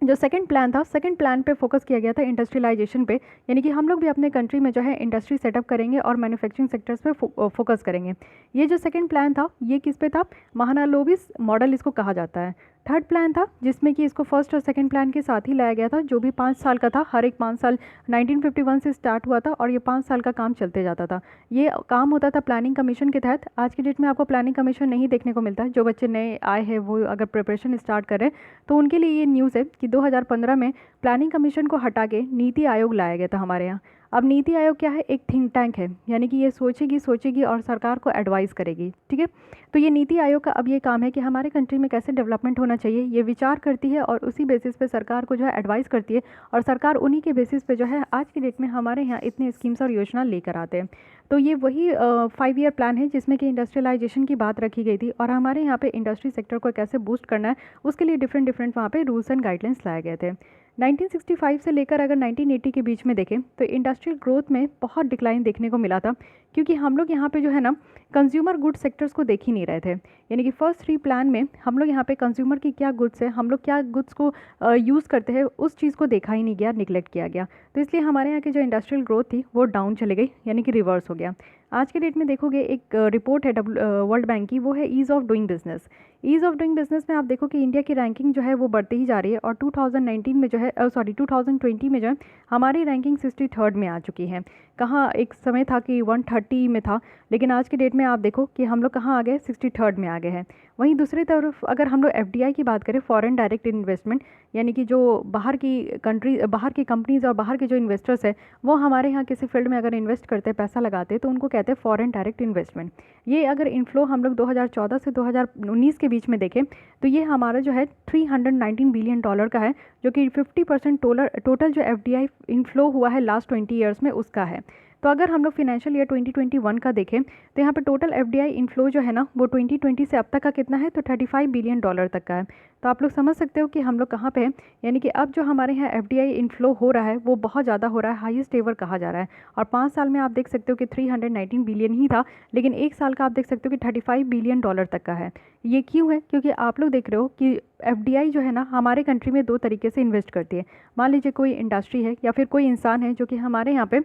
जो सेकंड प्लान था, सेकंड प्लान पे फोकस किया गया था इंडस्ट्रियलाइजेशन पे, यानी कि हम लोग भी अपने कंट्री में जो है इंडस्ट्री सेटअप करेंगे और मैन्युफैक्चरिंग सेक्टर्स पे फोकस करेंगे। ये जो सेकंड प्लान था ये किस पे था, महानालोबिस मॉडल इसको कहा जाता है। थर्ड प्लान था जिसमें कि इसको फर्स्ट और सेकंड प्लान के साथ ही लाया गया था, जो भी 5 साल का था, हर एक 5 साल 1951 से स्टार्ट हुआ था और ये 5 साल का काम चलते जाता था। ये काम होता था प्लानिंग कमीशन के तहत। आज की डेट में आपको प्लानिंग कमीशन नहीं देखने को मिलता है। जो बच्चे नए आए हैं वो अगर प्रिपरेशन स्टार्ट कर रहे हैं तो उनके लिए ये न्यूज़ है कि 2015 में प्लानिंग कमीशन को हटा के नीति आयोग लाया गया था हमारे यहाँ। अब नीति आयोग क्या है, एक थिंक टैंक है, यानी कि ये सोचेगी और सरकार को एडवाइस करेगी, ठीक है। तो ये नीति आयोग का अब ये काम है कि हमारे कंट्री में कैसे डेवलपमेंट होना चाहिए ये विचार करती है और उसी बेसिस पे सरकार को जो है एडवाइस करती है, और सरकार उन्हीं के बेसिस पे जो है आज की डेट में हमारे यहाँ इतने स्कीम्स और योजना लेकर आते हैं। तो ये वही 5 ईयर प्लान है जिसमें कि इंडस्ट्रियलाइजेशन की बात रखी गई थी, और हमारे यहाँ पे इंडस्ट्री सेक्टर को कैसे बूस्ट करना है उसके लिए डिफरेंट वहाँ पे रूल्स एंड गाइडलाइंस लाए गए थे। 1965 से लेकर अगर 1980 के बीच में देखें तो इंडस्ट्रियल ग्रोथ में बहुत डिक्लाइन देखने को मिला था, क्योंकि हम लोग यहाँ पे जो है ना कंज्यूमर गुड सेक्टर्स को देख ही नहीं रहे थे। यानी कि फर्स्ट 3 प्लान में हम लोग यहाँ पे कंज्यूमर की क्या गुड्स है, हम लोग क्या गुड्स को यूज़ करते हैं, उस चीज़ को देखा ही नहीं गया, निगलेक्ट किया गया। तो इसलिए हमारे यहाँ की जो इंडस्ट्रियल ग्रोथ थी वो डाउन चले गई, यानी कि रिवर्स हो गया। आज के डेट में देखोगे एक रिपोर्ट है वर्ल्ड बैंक की, वो है ease of doing business. Ease of doing business में आप देखो कि इंडिया की रैंकिंग जो है वो बढ़ती ही जा रही है, और 2019 में जो है 2020 में जो है हमारी रैंकिंग 63rd में आ चुकी है। कहाँ एक समय था कि 130 में था, लेकिन आज की डेट में आप देखो कि हम लोग कहाँ आ गए, 63rd में आ गए हैं। वहीं दूसरी तरफ अगर हम लोग FDI की बात करें, फॉरेन डायरेक्ट इन्वेस्टमेंट, यानी कि जो बाहर की कंपनीज़ और बाहर के जो इन्वेस्टर्स है वो हमारे यहाँ किसी फील्ड में अगर इन्वेस्ट करते हैं, पैसा लगाते हैं, तो उनको कहते हैं फॉरेन डायरेक्ट इन्वेस्टमेंट। ये अगर इनफ्लो हम लोग 2014 से 2019 के बीच में देखें तो ये हमारा जो है $319 बिलियन का है, जो कि 50% टोटल जो FDI इनफ्लो हुआ है लास्ट 20 ईयर्स में उसका है। तो अगर हम लोग फिनेंशियल ईयर 2021 का देखें तो यहाँ पे टोटल FDI इनफ्लो जो है ना वो 2020 से अब तक का कितना है, तो $35 बिलियन तक का है। तो आप लोग समझ सकते हो कि हम लोग कहाँ पे हैं, यानी कि अब जो हमारे यहाँ FDI इनफ्लो हो रहा है वो बहुत ज़्यादा हो रहा है, हाईएस्ट एवर कहा जा रहा है। और 5 साल में आप देख सकते हो कि 319 बिलियन ही था, लेकिन एक साल का आप देख सकते हो कि $35 बिलियन तक का है। ये क्यों है, क्योंकि आप लोग देख रहे हो कि FDI जो है ना हमारे कंट्री में 2 तरीके से इन्वेस्ट करती है। मान लीजिए कोई इंडस्ट्री है या फिर कोई इंसान है जो कि हमारे यहाँ पे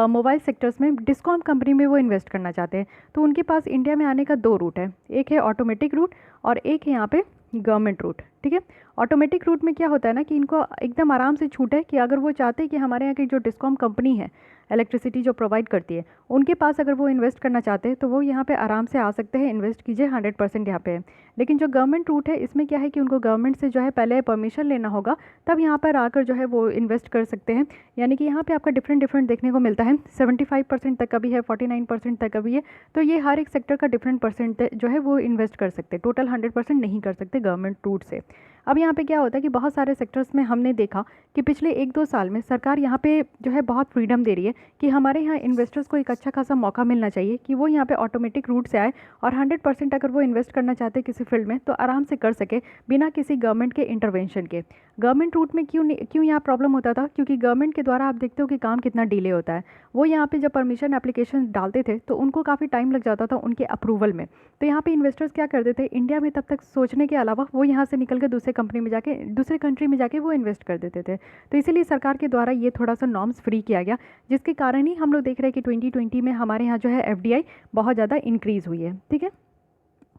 मोबाइल सेक्टर्स में डिस्कॉम कंपनी में वो इन्वेस्ट करना चाहते हैं, तो उनके पास इंडिया में आने का 2 रूट है, एक है ऑटोमेटिक रूट और एक है यहाँ पे गवर्नमेंट रूट, ठीक है। ऑटोमेटिक रूट में क्या होता है ना कि इनको एकदम आराम से छूट है कि अगर वो चाहते हैं कि हमारे यहाँ की जो डिस्कॉम कंपनी है इलेक्ट्रिसिटी जो प्रोवाइड करती है उनके पास अगर वो इन्वेस्ट करना चाहते हैं तो वो यहाँ पे आराम से आ सकते हैं, इन्वेस्ट कीजिए, 100% यहाँ पे है। लेकिन जो गवर्नमेंट रूट है इसमें क्या है कि उनको गवर्नमेंट से जो है पहले परमिशन लेना होगा, तब यहाँ पर आकर जो है वो इन्वेस्ट कर सकते हैं। यानी कि यहाँ पे आपका डिफरेंट देखने को मिलता है, 75% तक का भी है, 49% तक का भी है। तो ये हर एक सेक्टर का डिफरेंट परसेंट जो है वो इन्वेस्ट कर सकते हैं, टोटल 100% नहीं कर सकते गवर्नमेंट रूट से। अब यहाँ पे क्या होता है कि बहुत सारे सेक्टर्स में हमने देखा कि पिछले 1-2 साल में सरकार यहाँ पे जो है बहुत फ्रीडम दे रही है कि हमारे यहाँ इन्वेस्टर्स को एक अच्छा खासा मौका मिलना चाहिए कि वो यहाँ पे ऑटोमेटिक रूट से आए और 100% अगर वो इन्वेस्ट करना चाहते हैं किसी फील्ड में तो आराम से कर सके बिना किसी गवर्नमेंट के इंटरवेंशन के। गवर्नमेंट रूट में क्यों यहाँ प्रॉब्लम होता था, क्योंकि गवर्नमेंट के द्वारा आप देखते हो कि काम कितना डिले होता है। वो यहाँ पे जब परमिशन एप्लीकेशन डालते थे तो उनको काफ़ी टाइम लग जाता था उनके अप्रूवल में। तो यहाँ पे इन्वेस्टर्स क्या करते थे, इंडिया में तब तक सोचने के अलावा वो यहाँ से निकल के दूसरे कंट्री में जाके वो इन्वेस्ट कर देते थे। तो इसीलिए सरकार के द्वारा ये थोड़ा सा नॉर्म्स फ्री किया गया, जिसके कारण ही हम लोग देख रहे हैं कि 2020 में हमारे यहाँ जो है FDI बहुत ज़्यादा इंक्रीज़ हुई है, ठीक है।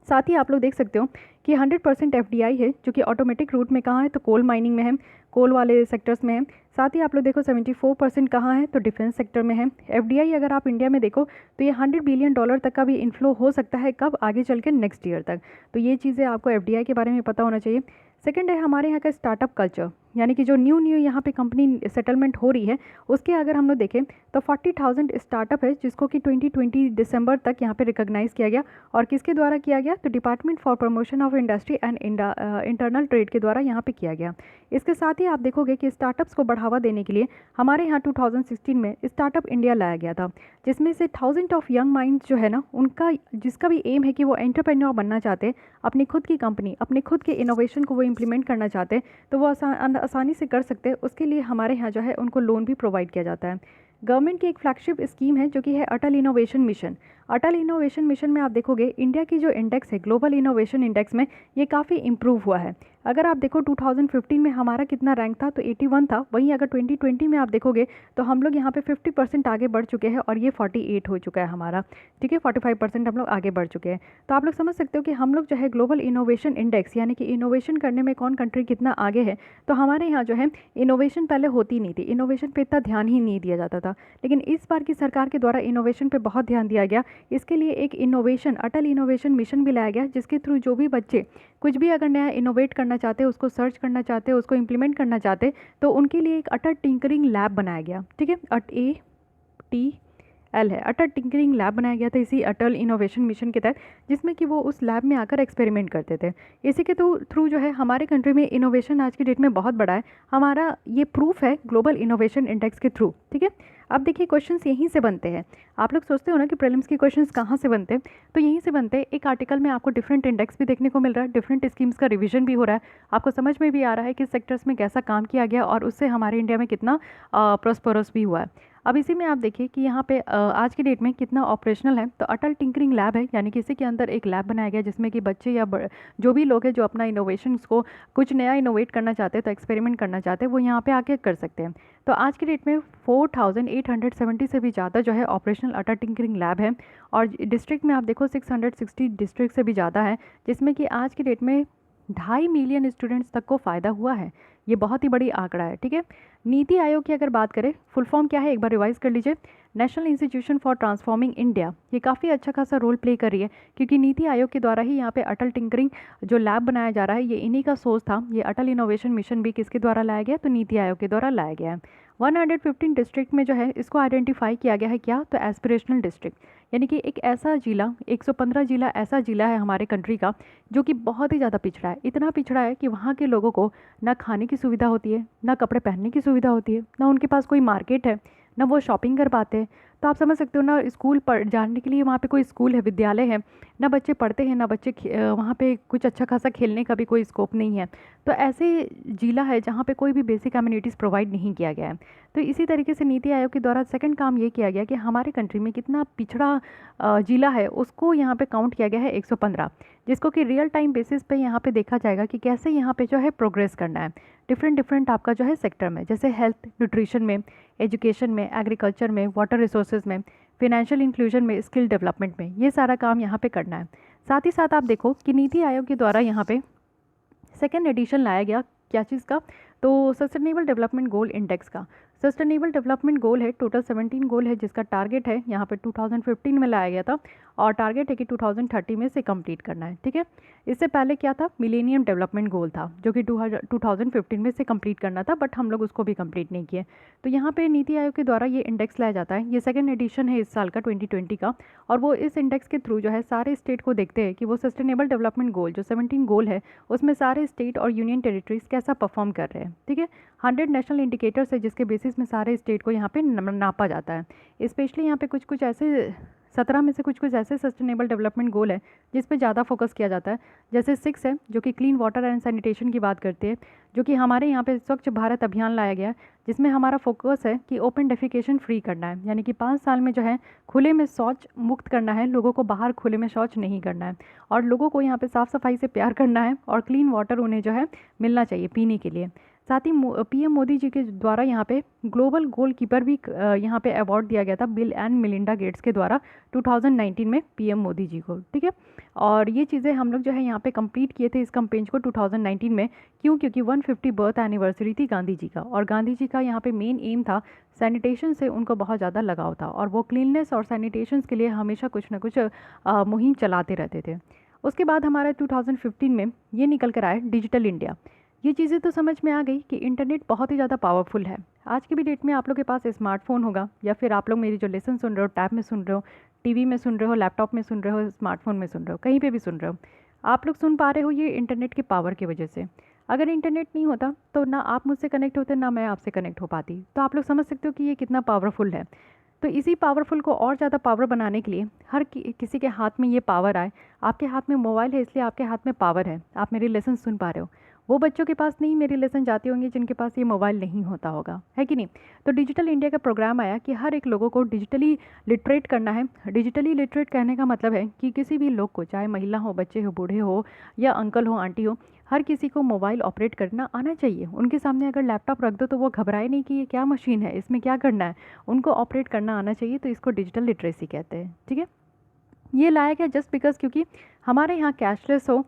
साथ ही आप लोग देख सकते हो कि 100% FDI है जो कि ऑटोमेटिक रूट में कहाँ है, तो कोल माइनिंग में है, कोल वाले सेक्टर्स में है। साथ ही आप लोग देखो 74% कहाँ है, तो डिफेंस सेक्टर में है। FDI अगर आप इंडिया में देखो तो ये $100 बिलियन तक का भी इन्फ्लो हो सकता है, कब, आगे चल के नेक्स्ट ईयर तक। तो ये चीज़ें आपको FDI के बारे में पता होना चाहिए। सेकंड है हमारे यहाँ का स्टार्टअप कल्चर, यानी कि जो न्यू यहाँ पे कंपनी सेटलमेंट हो रही है उसके अगर हम लोग देखें तो 40,000 स्टार्टअप है जिसको कि 2020 दिसंबर तक यहाँ पे रिकॉग्नाइज़ किया गया। और किसके द्वारा किया गया, तो department for promotion of industry and internal trade के द्वारा यहाँ पे किया गया। इसके साथ ही आप देखोगे कि स्टार्टअप्स को बढ़ावा देने के लिए हमारे यहाँ 2016 में स्टार्टअप इंडिया लाया गया था, जिसमें से 1000 ऑफ यंग माइंड्स जो है ना उनका जिसका भी एम है कि वो एंटरप्रेन्योर बनना चाहते हैं, अपनी खुद की कंपनी, अपने खुद के इनोवेशन को वो इम्प्लीमेंट करना चाहते हैं, तो वो आसानी से कर सकते हैं। उसके लिए हमारे यहाँ जो है उनको लोन भी प्रोवाइड किया जाता है। गवर्नमेंट की एक फ्लैगशिप स्कीम है जो कि है अटल इनोवेशन मिशन। अटल इनोवेशन मिशन में आप देखोगे इंडिया की जो इंडेक्स है ग्लोबल इनोवेशन इंडेक्स में ये काफ़ी इम्प्रूव हुआ है। अगर आप देखो 2015 में हमारा कितना रैंक था, तो 81 था। वहीं अगर 2020 में आप देखोगे तो हम लोग यहाँ पे 50% आगे बढ़ चुके हैं और ये 48 हो चुका है हमारा, ठीक है। 45% हम लोग आगे बढ़ चुके हैं। तो आप लोग समझ सकते हो कि हम लोग जो है ग्लोबल इनोवेशन इंडेक्स, यानी कि इनोवेशन करने में कौन कंट्री कितना आगे है। तो हमारे यहाँ जो है इनोवेशन पहले होती नहीं थी, इनोवेशन पे इतना ध्यान ही नहीं दिया जाता था, लेकिन इस बार की सरकार के द्वारा इनोवेशन पे बहुत ध्यान दिया गया। इसके लिए एक इनोवेशन, अटल इनोवेशन मिशन भी लाया गया, जिसके थ्रू जो भी बच्चे कुछ भी अगर नया इनोवेट करना चाहते हैं, उसको सर्च करना चाहते हैं, उसको इम्प्लीमेंट करना चाहते हैं, तो उनके लिए एक अटल टिंकरिंग लैब बनाया गया, ठीक है। ATL है, अटल टिंकरिंग लैब बनाया गया था इसी अटल इनोवेशन मिशन के तहत, जिसमें कि वो उस लैब में आकर एक्सपेरिमेंट करते थे। इसी के थ्रू जो है हमारे कंट्री में इनोवेशन आज की डेट में बहुत बड़ा है। हमारा ये प्रूफ है ग्लोबल इनोवेशन इंडेक्स के थ्रू, ठीक है। अब देखिए क्वेश्चंस यहीं से बनते हैं। आप लोग सोचते हो ना कि प्रीलिम्स के क्वेश्चंस कहाँ से बनते हैं, तो यहीं से बनते हैं। एक आर्टिकल में आपको डिफरेंट इंडेक्स भी देखने को मिल रहा है, डिफरेंट स्कीम्स का रिवीजन भी हो रहा है, आपको समझ में भी आ रहा है कि सेक्टर्स में कैसा काम किया गया और उससे हमारे इंडिया में कितना प्रॉस्परस भी हुआ है। अब इसी में आप देखिए कि यहाँ पे आज की डेट में कितना ऑपरेशनल है। तो अटल टिंकरिंग लैब है, यानी कि इसी के अंदर एक लैब बनाया गया जिसमें कि बच्चे या जो भी लोग हैं जो अपना इनोवेशंस को कुछ नया इनोवेट करना चाहते हैं, तो एक्सपेरिमेंट करना चाहते हैं, वो यहाँ पे आके कर सकते हैं। तो आज की डेट में 4870 से भी ज़्यादा जो है ऑपरेशनल अटल टिंकरिंग लैब है, और डिस्ट्रिक्ट में आप देखो 660 डिस्ट्रिक्ट से भी ज़्यादा है, जिसमें कि आज की डेट में 2.5 मिलियन स्टूडेंट्स तक को फ़ायदा हुआ है। ये बहुत ही बड़ी आंकड़ा है, ठीक है। नीति आयोग की अगर बात करें, फुल फॉर्म क्या है एक बार रिवाइज कर लीजिए, national institution for transforming India. ये काफ़ी अच्छा खासा रोल प्ले कर रही है, क्योंकि नीति आयोग के द्वारा ही यहाँ पे अटल टिंकरिंग जो लैब बनाया जा रहा है, ये इन्हीं का सोच था। ये अटल इनोवेशन मिशन भी किसके द्वारा लाया गया, तो नीति आयोग के द्वारा लाया गया है। 115 डिस्ट्रिक्ट में जो है इसको आइडेंटिफाई किया गया है, क्या, तो एस्पिरेशनल डिस्ट्रिक्ट, यानी कि एक ऐसा जिला, 115 जिला ऐसा जिला है हमारे कंट्री का जो कि बहुत ही ज़्यादा पिछड़ा है। इतना पिछड़ा है कि वहाँ के लोगों को ना खाने की सुविधा होती है, ना कपड़े पहनने की सुविधा होती है, ना उनके पास कोई मार्केट है, ना वो शॉपिंग कर पाते हैं। तो आप समझ सकते हो ना, स्कूल पढ़ जाने के लिए वहाँ पे कोई स्कूल है, विद्यालय है, ना बच्चे पढ़ते हैं, ना बच्चे वहाँ पे कुछ अच्छा खासा खेलने का भी कोई स्कोप नहीं है। तो ऐसे जिला है जहाँ पे कोई भी बेसिक कम्युनिटीज़ प्रोवाइड नहीं किया गया है। तो इसी तरीके से नीति आयोग के द्वारा सेकंड काम ये किया गया कि हमारे कंट्री में कितना पिछड़ा जिला है उसको यहाँ पे काउंट किया गया है 115, जिसको कि रियल टाइम बेसिस पे यहाँ पे देखा जाएगा कि कैसे यहाँ पे जो है प्रोग्रेस करना है डिफरेंट आपका जो है सेक्टर में, जैसे हेल्थ न्यूट्रिशन में, एजुकेशन में, एग्रीकल्चर में, वाटर रिसोर्सेज में, फिनेंशियल इंक्लूजन में, स्किल डेवलपमेंट में, ये सारा काम यहाँ पे करना है। साथ ही साथ आप देखो कि नीति आयोग के द्वारा यहाँ पे सेकेंड एडिशन लाया गया, क्या चीज़ का, तो सस्टेनेबल डेवलपमेंट गोल इंडेक्स का। सस्टेनेबल डेवलपमेंट गोल है, टोटल 17 गोल है, जिसका टारगेट है यहाँ पे 2015 में लाया गया था, और टारगेट है कि 2030 में से कंप्लीट करना है, ठीक है। इससे पहले क्या था, मिलेनियम डेवलपमेंट गोल था, जो कि 2015 में से कंप्लीट करना था, बट हम लोग उसको भी कंप्लीट नहीं किए। तो यहाँ पे नीति आयोग के द्वारा ये इंडेक्स लाया जाता है। ये सेकेंड एडिशन है इस साल का 2020 का, और वो इस इंडेक्स के थ्रू जो है सारे स्टेट को देखते हैं कि वो सस्टेनेबल डेवलपमेंट गोल जो 17 गोल है उसमें सारे स्टेट और यूनियन टेरिटरीज कैसा परफॉर्म कर रहे हैं, ठीक है। 100 नेशनल इंडिकेटर्स है जिसके बेसिस में सारे स्टेट को यहाँ पे नापा जाता है। स्पेशली यहाँ पे कुछ ऐसे 17 में से कुछ ऐसे सस्टेनेबल डेवलपमेंट गोल है जिस पे ज़्यादा फोकस किया जाता है। जैसे 6 है जो कि क्लीन वाटर एंड सैनिटेशन की बात करते हैं, जो कि हमारे यहाँ पे स्वच्छ भारत अभियान लाया गया है, जिसमें हमारा फोकस है कि ओपन डेफिकेशन फ्री करना है, यानी कि 5 साल में जो है खुले में शौच मुक्त करना है, लोगों को बाहर खुले में शौच नहीं करना है, और लोगों को यहाँ पे साफ़ सफाई से प्यार करना है, और क्लीन वाटर उन्हें जो है मिलना चाहिए पीने के लिए। साथ ही पीएम मोदी जी के द्वारा यहाँ पे ग्लोबल गोल कीपर भी यहाँ पे अवार्ड दिया गया था बिल एंड मिलिंडा गेट्स के द्वारा 2019 में पीएम मोदी जी को, ठीक है। और ये चीज़ें हम लोग जो है यहाँ पे कंप्लीट किए थे इस कैंपेन को 2019 में, क्यों, क्योंकि 150 बर्थ एनिवर्सरी थी गांधी जी का, और गांधी जी का यहाँ पे मेन एम था सैनिटेशन से उनको बहुत ज़्यादा लगाव था, और वो क्लीननेस और सैनिटेशन के लिए हमेशा कुछ ना कुछ मुहिम चलाते रहते थे। उसके बाद हमारा 2015 में ये निकल कर आया डिजिटल इंडिया। ये चीज़ें तो समझ में आ गई कि इंटरनेट बहुत ही ज़्यादा पावरफुल है। आज की भी डेट में आप लोग के पास स्मार्टफोन होगा, या फिर आप लोग मेरी जो लेसन सुन रहे हो टैब में सुन रहे हो, टीवी में सुन रहे हो, लैपटॉप में सुन रहे हो, स्मार्टफोन में सुन रहे हो, कहीं पे भी सुन रहे हो, आप लोग सुन पा रहे हो ये इंटरनेट के पावर की वजह से। अगर इंटरनेट नहीं होता तो ना आप मुझसे कनेक्ट होते, ना मैं आपसे कनेक्ट हो पाती। तो आप लोग समझ सकते हो कि ये कितना पावरफुल है। तो इसी पावरफुल को और ज़्यादा पावर बनाने के लिए हर किसी के हाथ में ये पावर आए। आपके हाथ में मोबाइल है इसलिए आपके हाथ में पावर है, आप मेरी लेसन सुन पा रहे हो। वो बच्चों के पास नहीं मेरे लेसन जाते होंगे जिनके पास ये मोबाइल नहीं होता होगा, है कि नहीं। तो डिजिटल इंडिया का प्रोग्राम आया कि हर एक लोगों को डिजिटली लिटरेट करना है। डिजिटली लिटरेट कहने का मतलब है कि किसी भी लोग को, चाहे महिला हो, बच्चे हो, बूढ़े हो या अंकल हो, आंटी हो, हर किसी को मोबाइल ऑपरेट करना आना चाहिए। उनके सामने अगर लैपटॉप रख दो तो वो घबराए नहीं कि ये क्या मशीन है, इसमें क्या करना है, उनको ऑपरेट करना आना चाहिए। तो इसको डिजिटल लिटरेसी कहते हैं, ठीक है। ये लाया गया जस्ट बिकॉज क्योंकि हमारे यहाँ कैशलेस हो,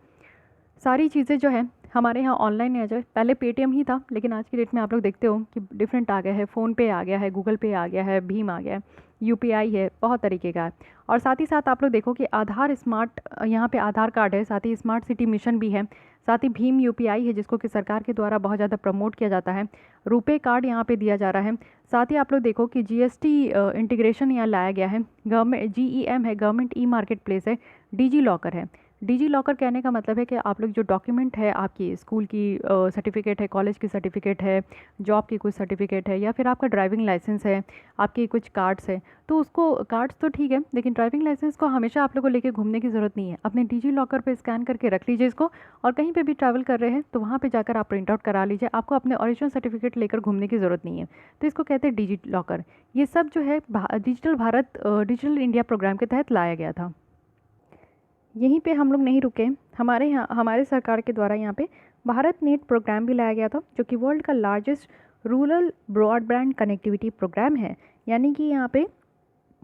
सारी चीज़ें जो है हमारे यहाँ ऑनलाइन आ जाए। पहले पेटीएम ही था, लेकिन आज की डेट में आप लोग देखते हो कि डिफरेंट आ गया है, फ़ोन पे आ गया है, गूगल पे आ गया है, भीम आ गया है, यूपीआई है, बहुत तरीके का है। और साथ ही साथ आप लोग देखो कि आधार स्मार्ट, यहाँ पे आधार कार्ड है, साथ ही स्मार्ट सिटी मिशन भी है, साथ ही भीम यूपीआई है जिसको कि सरकार के द्वारा बहुत ज़्यादा प्रमोट किया जाता है, रुपे कार्ड यहाँ पे दिया जा रहा है। साथ ही आप लोग देखो कि जीएसटी इंटीग्रेशन यहाँ लाया गया है, गवर्नमेंट जीईएम है, गवर्नमेंट ई मार्केट प्लेस है, डिजी लॉकर है। डिजी लॉकर कहने का मतलब है कि आप लोग जो डॉक्यूमेंट है, आपकी स्कूल की सर्टिफिकेट है, कॉलेज की सर्टिफिकेट है, जॉब की कुछ सर्टिफिकेट है, या फिर आपका ड्राइविंग लाइसेंस है, आपके कुछ कार्ड्स है, तो उसको, कार्ड्स तो ठीक है, लेकिन ड्राइविंग लाइसेंस को हमेशा आप लोग को लेके घूमने की ज़रूरत नहीं है। अपने डिजी लॉकर पे स्कैन करके रख लीजिए इसको, और कहीं पे भी ट्रैवल कर रहे हैं तो वहाँ पे जाकर आप प्रिंट आउट करा लीजिए। आपको अपने ओरिजिनल सर्टिफिकेट लेकर घूमने की ज़रूरत नहीं है। तो इसको कहते हैं डिजी लॉकर। ये सब जो है digital Bharat, digital India programme के तहत लाया गया था। यहीं पे हम लोग नहीं रुके, हमारे यहाँ, हमारे सरकार के द्वारा यहाँ पे भारत नेट प्रोग्राम भी लाया गया था, जो कि वर्ल्ड का largest rural broadband connectivity programme है। यानी कि यहाँ पे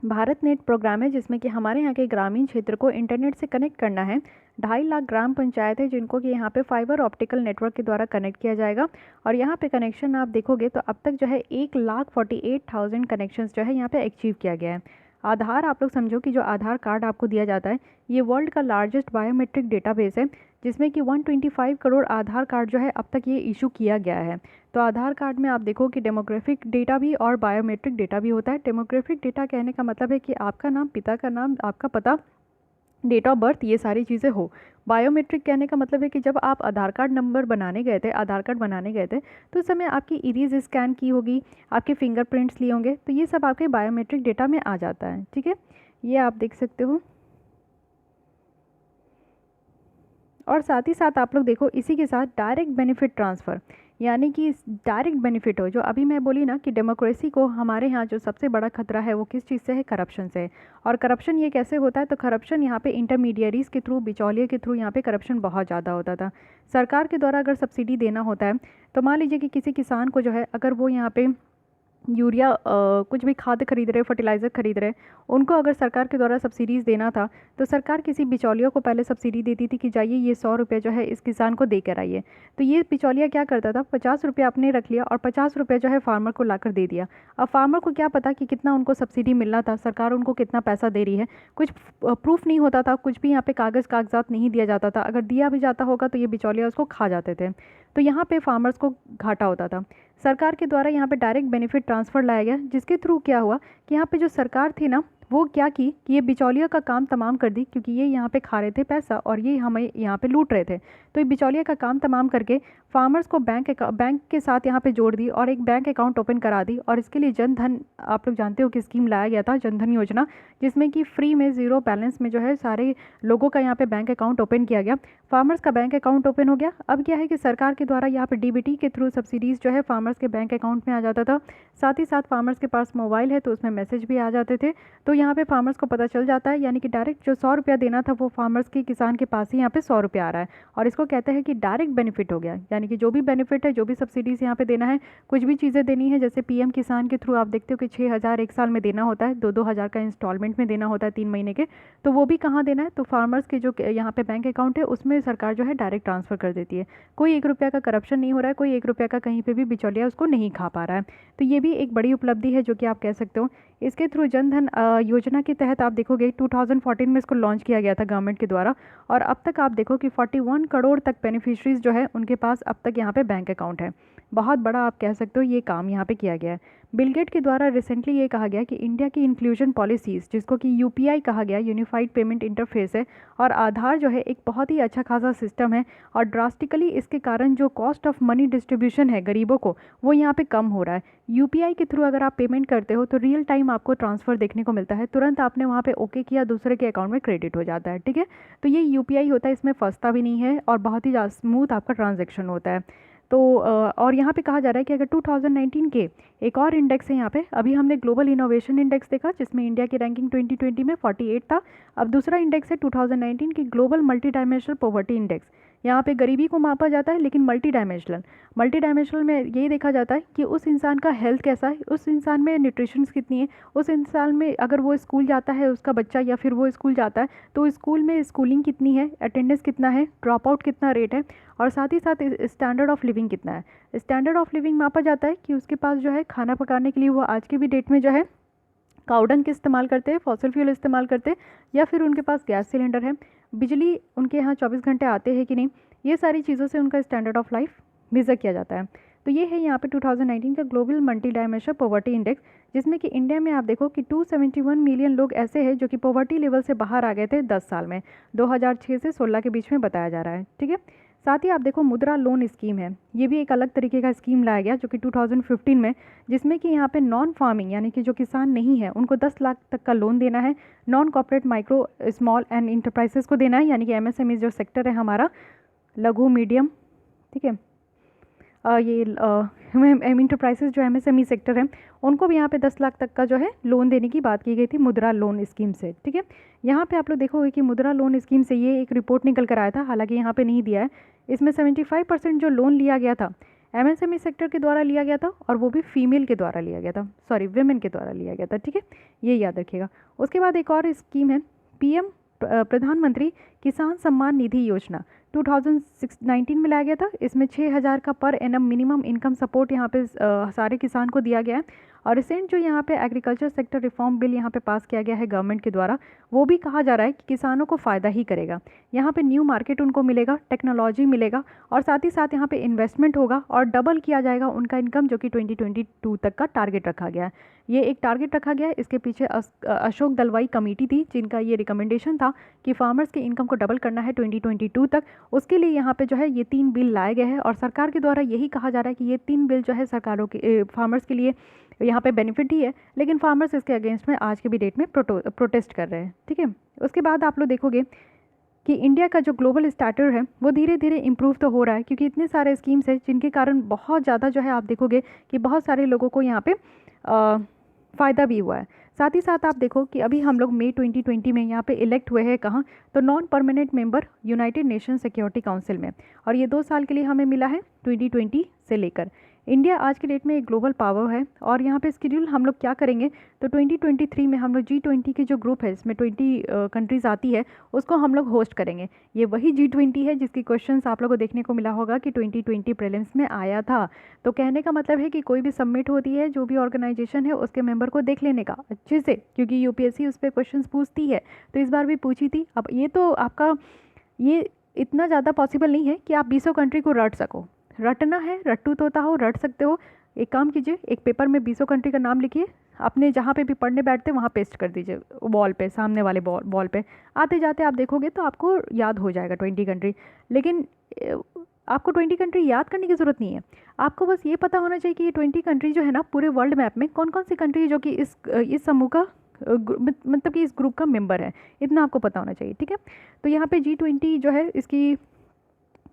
भारत नेट प्रोग्राम है जिसमें कि हमारे यहाँ के ग्रामीण क्षेत्र को इंटरनेट से कनेक्ट करना है। 2.5 लाख ग्राम पंचायत है जिनको कि यहाँ पे फाइबर ऑप्टिकल नेटवर्क के द्वारा कनेक्ट किया जाएगा। और यहाँ पे कनेक्शन आप देखोगे तो अब तक जो है 1,48,000 कनेक्शंस जो है यहाँ पे अचीव किया गया है। आधार, आप लोग समझो कि जो आधार कार्ड आपको दिया जाता है, ये वर्ल्ड का लार्जेस्ट बायोमेट्रिक डेटाबेस है जिसमें कि 125 करोड़ आधार कार्ड जो है अब तक ये इशू किया गया है। तो आधार कार्ड में आप देखो कि डेमोग्राफिक डेटा भी और बायोमेट्रिक डेटा भी होता है। डेमोग्राफिक डेटा कहने का मतलब है कि आपका नाम, पिता का नाम, आपका पता, डेट ऑफ बर्थ, ये सारी चीज़ें हो। बायोमेट्रिक कहने का मतलब है कि जब आप आधार कार्ड नंबर बनाने गए थे, आधार कार्ड बनाने गए थे, तो उस समय आपकी इरीज स्कैन की होगी, आपके फिंगरप्रिंट्स लिए होंगे, तो ये सब आपके बायोमेट्रिक डेटा में आ जाता है, ठीक है। ये आप देख सकते हो। और साथ ही साथ आप लोग देखो इसी के साथ डायरेक्ट बेनिफिट ट्रांसफ़र, यानी कि डायरेक्ट बेनिफिट हो, जो अभी मैं बोली ना कि डेमोक्रेसी को हमारे यहाँ जो सबसे बड़ा खतरा है वो किस चीज़ से है, करप्शन से। और करप्शन ये कैसे होता है, तो करप्शन यहाँ पे इंटरमीडियरीज़ के थ्रू, बिचौलिए के थ्रू यहाँ पे करप्शन बहुत ज़्यादा होता था। सरकार के द्वारा अगर सब्सिडी देना होता है तो मान लीजिए कि किसी किसान को जो है, अगर वो यहाँ पे यूरिया कुछ भी खाद खरीद रहे, फर्टिलाइज़र खरीद रहे, उनको अगर सरकार के द्वारा सब्सिडीज़ देना था तो सरकार किसी बिचौलियों को पहले सब्सिडी देती थी कि जाइए ये 100 रुपये जो है इस किसान को दे कर आइए। तो ये बिचौलिया क्या करता था, 50 रुपये आपने रख लिया और 50 रुपये जो है फार्मर को लाकर दे दिया। अब फार्मर को क्या पता कि कितना उनको सब्सिडी मिलना था, सरकार उनको कितना पैसा दे रही है, कुछ प्रूफ नहीं होता था, कुछ भी यहाँ पे कागज़ात नहीं दिया जाता था। अगर दिया भी जाता होगा तो ये बिचौलिया उसको खा जाते थे। तो यहाँ पे फार्मर्स को घाटा होता था। सरकार के द्वारा यहाँ पे डायरेक्ट बेनिफिट ट्रांसफ़र लाया गया, जिसके थ्रू क्या हुआ कि यहाँ पे जो सरकार थी ना, वो क्या की कि ये बिचौलिया का काम तमाम कर दी, क्योंकि ये यहाँ पे खा रहे थे पैसा और ये हमें यहाँ पे लूट रहे थे। तो ये बिचौलिया का काम तमाम करके फार्मर्स को बैंक के साथ यहाँ पे जोड़ दी और एक बैंक अकाउंट ओपन करा दी। और इसके लिए जन धन, आप लोग जानते हो कि स्कीम लाया गया था, जन धन योजना, जिसमें कि फ्री में, ज़ीरो बैलेंस में जो है सारे लोगों का यहाँ पे बैंक अकाउंट ओपन किया गया। फार्मर्स का बैंक अकाउंट ओपन हो गया। अब क्या है कि सरकार के द्वारा यहाँ पे डीबीटी के थ्रू सब्सिडीज़ जो है फार्मर्स के बैंक अकाउंट में आ जाता था। साथ ही साथ फार्मर्स के पास मोबाइल है तो उसमें मैसेज भी आ जाते थे। तो यहाँ पे फार्मर्स को पता चल जाता है, यानी कि डायरेक्ट जो 100 रुपया देना था वो फार्मर्स के, किसान के पास ही यहाँ पे 100 रुपया आ रहा है। और इसको कहते हैं कि डायरेक्ट बेनिफिट हो गया, यानी कि जो भी बेनिफिट है, जो भी सब्सिडीज़ यहाँ पे देना है, कुछ भी चीज़ें देनी है, जैसे पीएम किसान के थ्रू आप देखते हो कि 6,000 एक साल में देना होता है, 2-2 हज़ार का इंस्टॉलमेंट में देना होता है 3 महीने के, तो वो भी कहाँ देना है, तो फार्मर्स के जो यहाँ पे बैंक अकाउंट है उसमें सरकार जो है डायरेक्ट ट्रांसफ़र कर देती है। कोई 1 रुपया का करप्शन नहीं हो रहा है, कोई 1 रुपया का कहीं पे भी बिचौलिया उसको नहीं खा पा रहा है। तो ये भी एक बड़ी उपलब्धि है जो कि आप कह सकते हो। इसके थ्रू जन धन योजना के तहत आप देखोगे 2014 में इसको लॉन्च किया गया था गवर्नमेंट के द्वारा, और अब तक आप देखो कि 41 करोड़ तक बेनिफिशरीज जो है उनके पास अब तक यहाँ पे बैंक अकाउंट है। बहुत बड़ा आप कह सकते हो ये काम यहाँ पे किया गया है। बिल गेट के द्वारा रिसेंटली ये कहा गया कि इंडिया की इंक्लूजन पॉलिसीज़, जिसको कि यूपीआई कहा गया, यूनिफाइड पेमेंट इंटरफेस है, और आधार जो है एक बहुत ही अच्छा खासा सिस्टम है, और ड्रास्टिकली इसके कारण जो कॉस्ट ऑफ मनी डिस्ट्रीब्यूशन है गरीबों को, वो यहाँ पे कम हो रहा है। यूपीआई के थ्रू अगर आप पेमेंट करते हो तो रियल टाइम आपको ट्रांसफ़र देखने को मिलता है, तुरंत आपने वहाँ पे ओके किया, दूसरे के अकाउंट में क्रेडिट हो जाता है, ठीक है। तो ये यूपीआई होता है, इसमें फंसता भी नहीं है और बहुत ही स्मूथ आपका ट्रांजैक्शन होता है। तो और यहाँ पे कहा जा रहा है कि अगर 2019 के एक और इंडेक्स है यहाँ पे, अभी हमने ग्लोबल इनोवेशन इंडेक्स देखा जिसमें इंडिया की रैंकिंग 2020 में 48 था। अब दूसरा इंडेक्स है 2019 की global multi dimensional poverty index. यहाँ पे गरीबी को मापा जाता है, लेकिन मल्टी डायमेंशनल में यही देखा जाता है कि उस इंसान का हेल्थ कैसा है, उस इंसान में न्यूट्रिशंस कितनी है, उस इंसान में अगर वो स्कूल जाता है उसका बच्चा, या फिर वो स्कूल जाता है तो स्कूल में स्कूलिंग कितनी है, अटेंडेंस कितना है, ड्रॉप आउट कितना रेट है, और साथ ही साथ स्टैंडर्ड ऑफ लिविंग कितना है। स्टैंडर्ड ऑफ लिविंग मापा जाता है कि उसके पास जो है खाना पकाने के लिए वो आज की भी डेट में जो है काउडंग इस्तेमाल करते हैं, फॉसिल फ्यूल इस्तेमाल करते हैं, या फिर उनके पास गैस सिलेंडर है, बिजली उनके यहाँ 24 घंटे आते हैं कि नहीं, ये सारी चीज़ों से उनका स्टैंडर्ड ऑफ लाइफ मेज़र किया जाता है। तो ये है यहाँ पे 2019 का global multi dimensional poverty index, जिसमें कि इंडिया में आप देखो कि 271 मिलियन लोग ऐसे हैं जो कि पॉवर्टी लेवल से बाहर आ गए थे 10 साल में, 2006 से 16 के बीच में बताया जा रहा है, ठीक है। साथ ही आप देखो मुद्रा लोन स्कीम है, ये भी एक अलग तरीके का स्कीम लाया गया जो कि 2015 में, जिसमें कि यहाँ पे नॉन फार्मिंग यानी कि जो किसान नहीं है उनको 10 लाख तक का लोन देना है, non corporate micro small and enterprises को देना है, यानी कि एमएसएमई जो सेक्टर है हमारा, लघु मीडियम, ठीक है, ये इंटरप्राइजेस जो एमएसएमई सेक्टर है उनको भी यहाँ पे 10 लाख तक का जो है लोन देने की बात की गई थी मुद्रा लोन स्कीम से, ठीक है। यहाँ पे आप लोग देखोगे कि मुद्रा लोन स्कीम से ये एक रिपोर्ट निकल कर आया था, हालांकि यहाँ पे नहीं दिया है, इसमें 75% जो लोन लिया गया था एमएसएमई सेक्टर के द्वारा लिया गया था, और वो भी फीमेल के द्वारा लिया गया था, सॉरी विमेन के द्वारा लिया गया था, ठीक है, ये याद रखिएगा। उसके बाद एक और स्कीम है पीएम प्रधानमंत्री किसान सम्मान निधि योजना, 2019 में लाया गया था। इसमें 6,000 का per annum minimum income support यहाँ पे सारे किसान को दिया गया है। और रिसेंट जो यहाँ पे एग्रीकल्चर सेक्टर रिफॉर्म बिल यहाँ पे पास किया गया है गवर्नमेंट के द्वारा, वो भी कहा जा रहा है कि किसानों को फ़ायदा ही करेगा। यहाँ पे न्यू मार्केट उनको मिलेगा, टेक्नोलॉजी मिलेगा, और साथ ही साथ यहाँ पे इन्वेस्टमेंट होगा और डबल किया जाएगा उनका इनकम, जो कि 2022 तक का टारगेट रखा गया है। ये एक टारगेट रखा गया है, इसके पीछे अशोक दलवाई कमेटी थी जिनका ये रिकमेंडेशन था कि फार्मर्स के इनकम को डबल करना है 2022 तक। उसके लिए यहाँ पे जो है ये 3 बिल लाए गए हैं, और सरकार के द्वारा यही कहा जा रहा है कि ये 3 बिल जो है सरकारों के फार्मर्स के लिए यहाँ पे बेनिफिट ही है, लेकिन फार्मर्स इसके अगेंस्ट में आज की भी डेट में प्रोटेस्ट कर रहे हैं, ठीक है। उसके बाद आप लोग देखोगे कि इंडिया का जो ग्लोबल स्टार्टर है वो धीरे धीरे इम्प्रूव तो हो रहा है, क्योंकि इतने सारे स्कीम्स हैं जिनके कारण बहुत ज़्यादा जो है आप देखोगे कि बहुत सारे लोगों को यहाँ पे फ़ायदा भी हुआ है। साथ ही साथ आप देखो कि अभी हम लोग मई 2020 में यहाँ पे इलेक्ट हुए हैं कहाँ, तो non permanent member United nation security council में, और ये 2 साल के लिए हमें मिला है 2020 से लेकर। इंडिया आज के डेट में एक ग्लोबल पावर है, और यहाँ पे शेड्यूल हम लोग क्या करेंगे, तो 2023 में हम लोग G20 के जो ग्रुप है इसमें 20 कंट्रीज़ आती है, उसको हम लोग होस्ट करेंगे। ये वही G20 है जिसकी क्वेश्चंस आप लोगों को देखने को मिला होगा कि 2020 प्रीलिम्स में आया था। तो कहने का मतलब है कि कोई भी सबमिट होती है जो भी ऑर्गेनाइजेशन है उसके मेंबर को देख लेने का अच्छे से, क्योंकि यूपीएससी उस पर क्वेश्चन पूछती है, तो इस बार भी पूछी थी। अब ये तो आपका ये इतना ज़्यादा पॉसिबल नहीं है कि आप 20 कंट्री को रट सको, रटना है रट्टू तोता हो रट सकते हो। एक काम कीजिए, एक पेपर में 20 कंट्री का नाम लिखिए, अपने जहाँ पे भी पढ़ने बैठते वहाँ पेस्ट कर दीजिए वॉल पे, सामने वाले वॉल पे, आते जाते आप देखोगे तो आपको याद हो जाएगा 20 कंट्री। लेकिन आपको 20 कंट्री याद करने की ज़रूरत नहीं है, आपको बस ये पता होना चाहिए कि ये 20 कंट्री जो है ना पूरे वर्ल्ड मैप में कौन कौन सी कंट्री जो कि इस समूह का मतलब कि इस ग्रुप का मेंबर है, इतना आपको पता होना चाहिए, ठीक है। तो यहाँ पे G20 जो है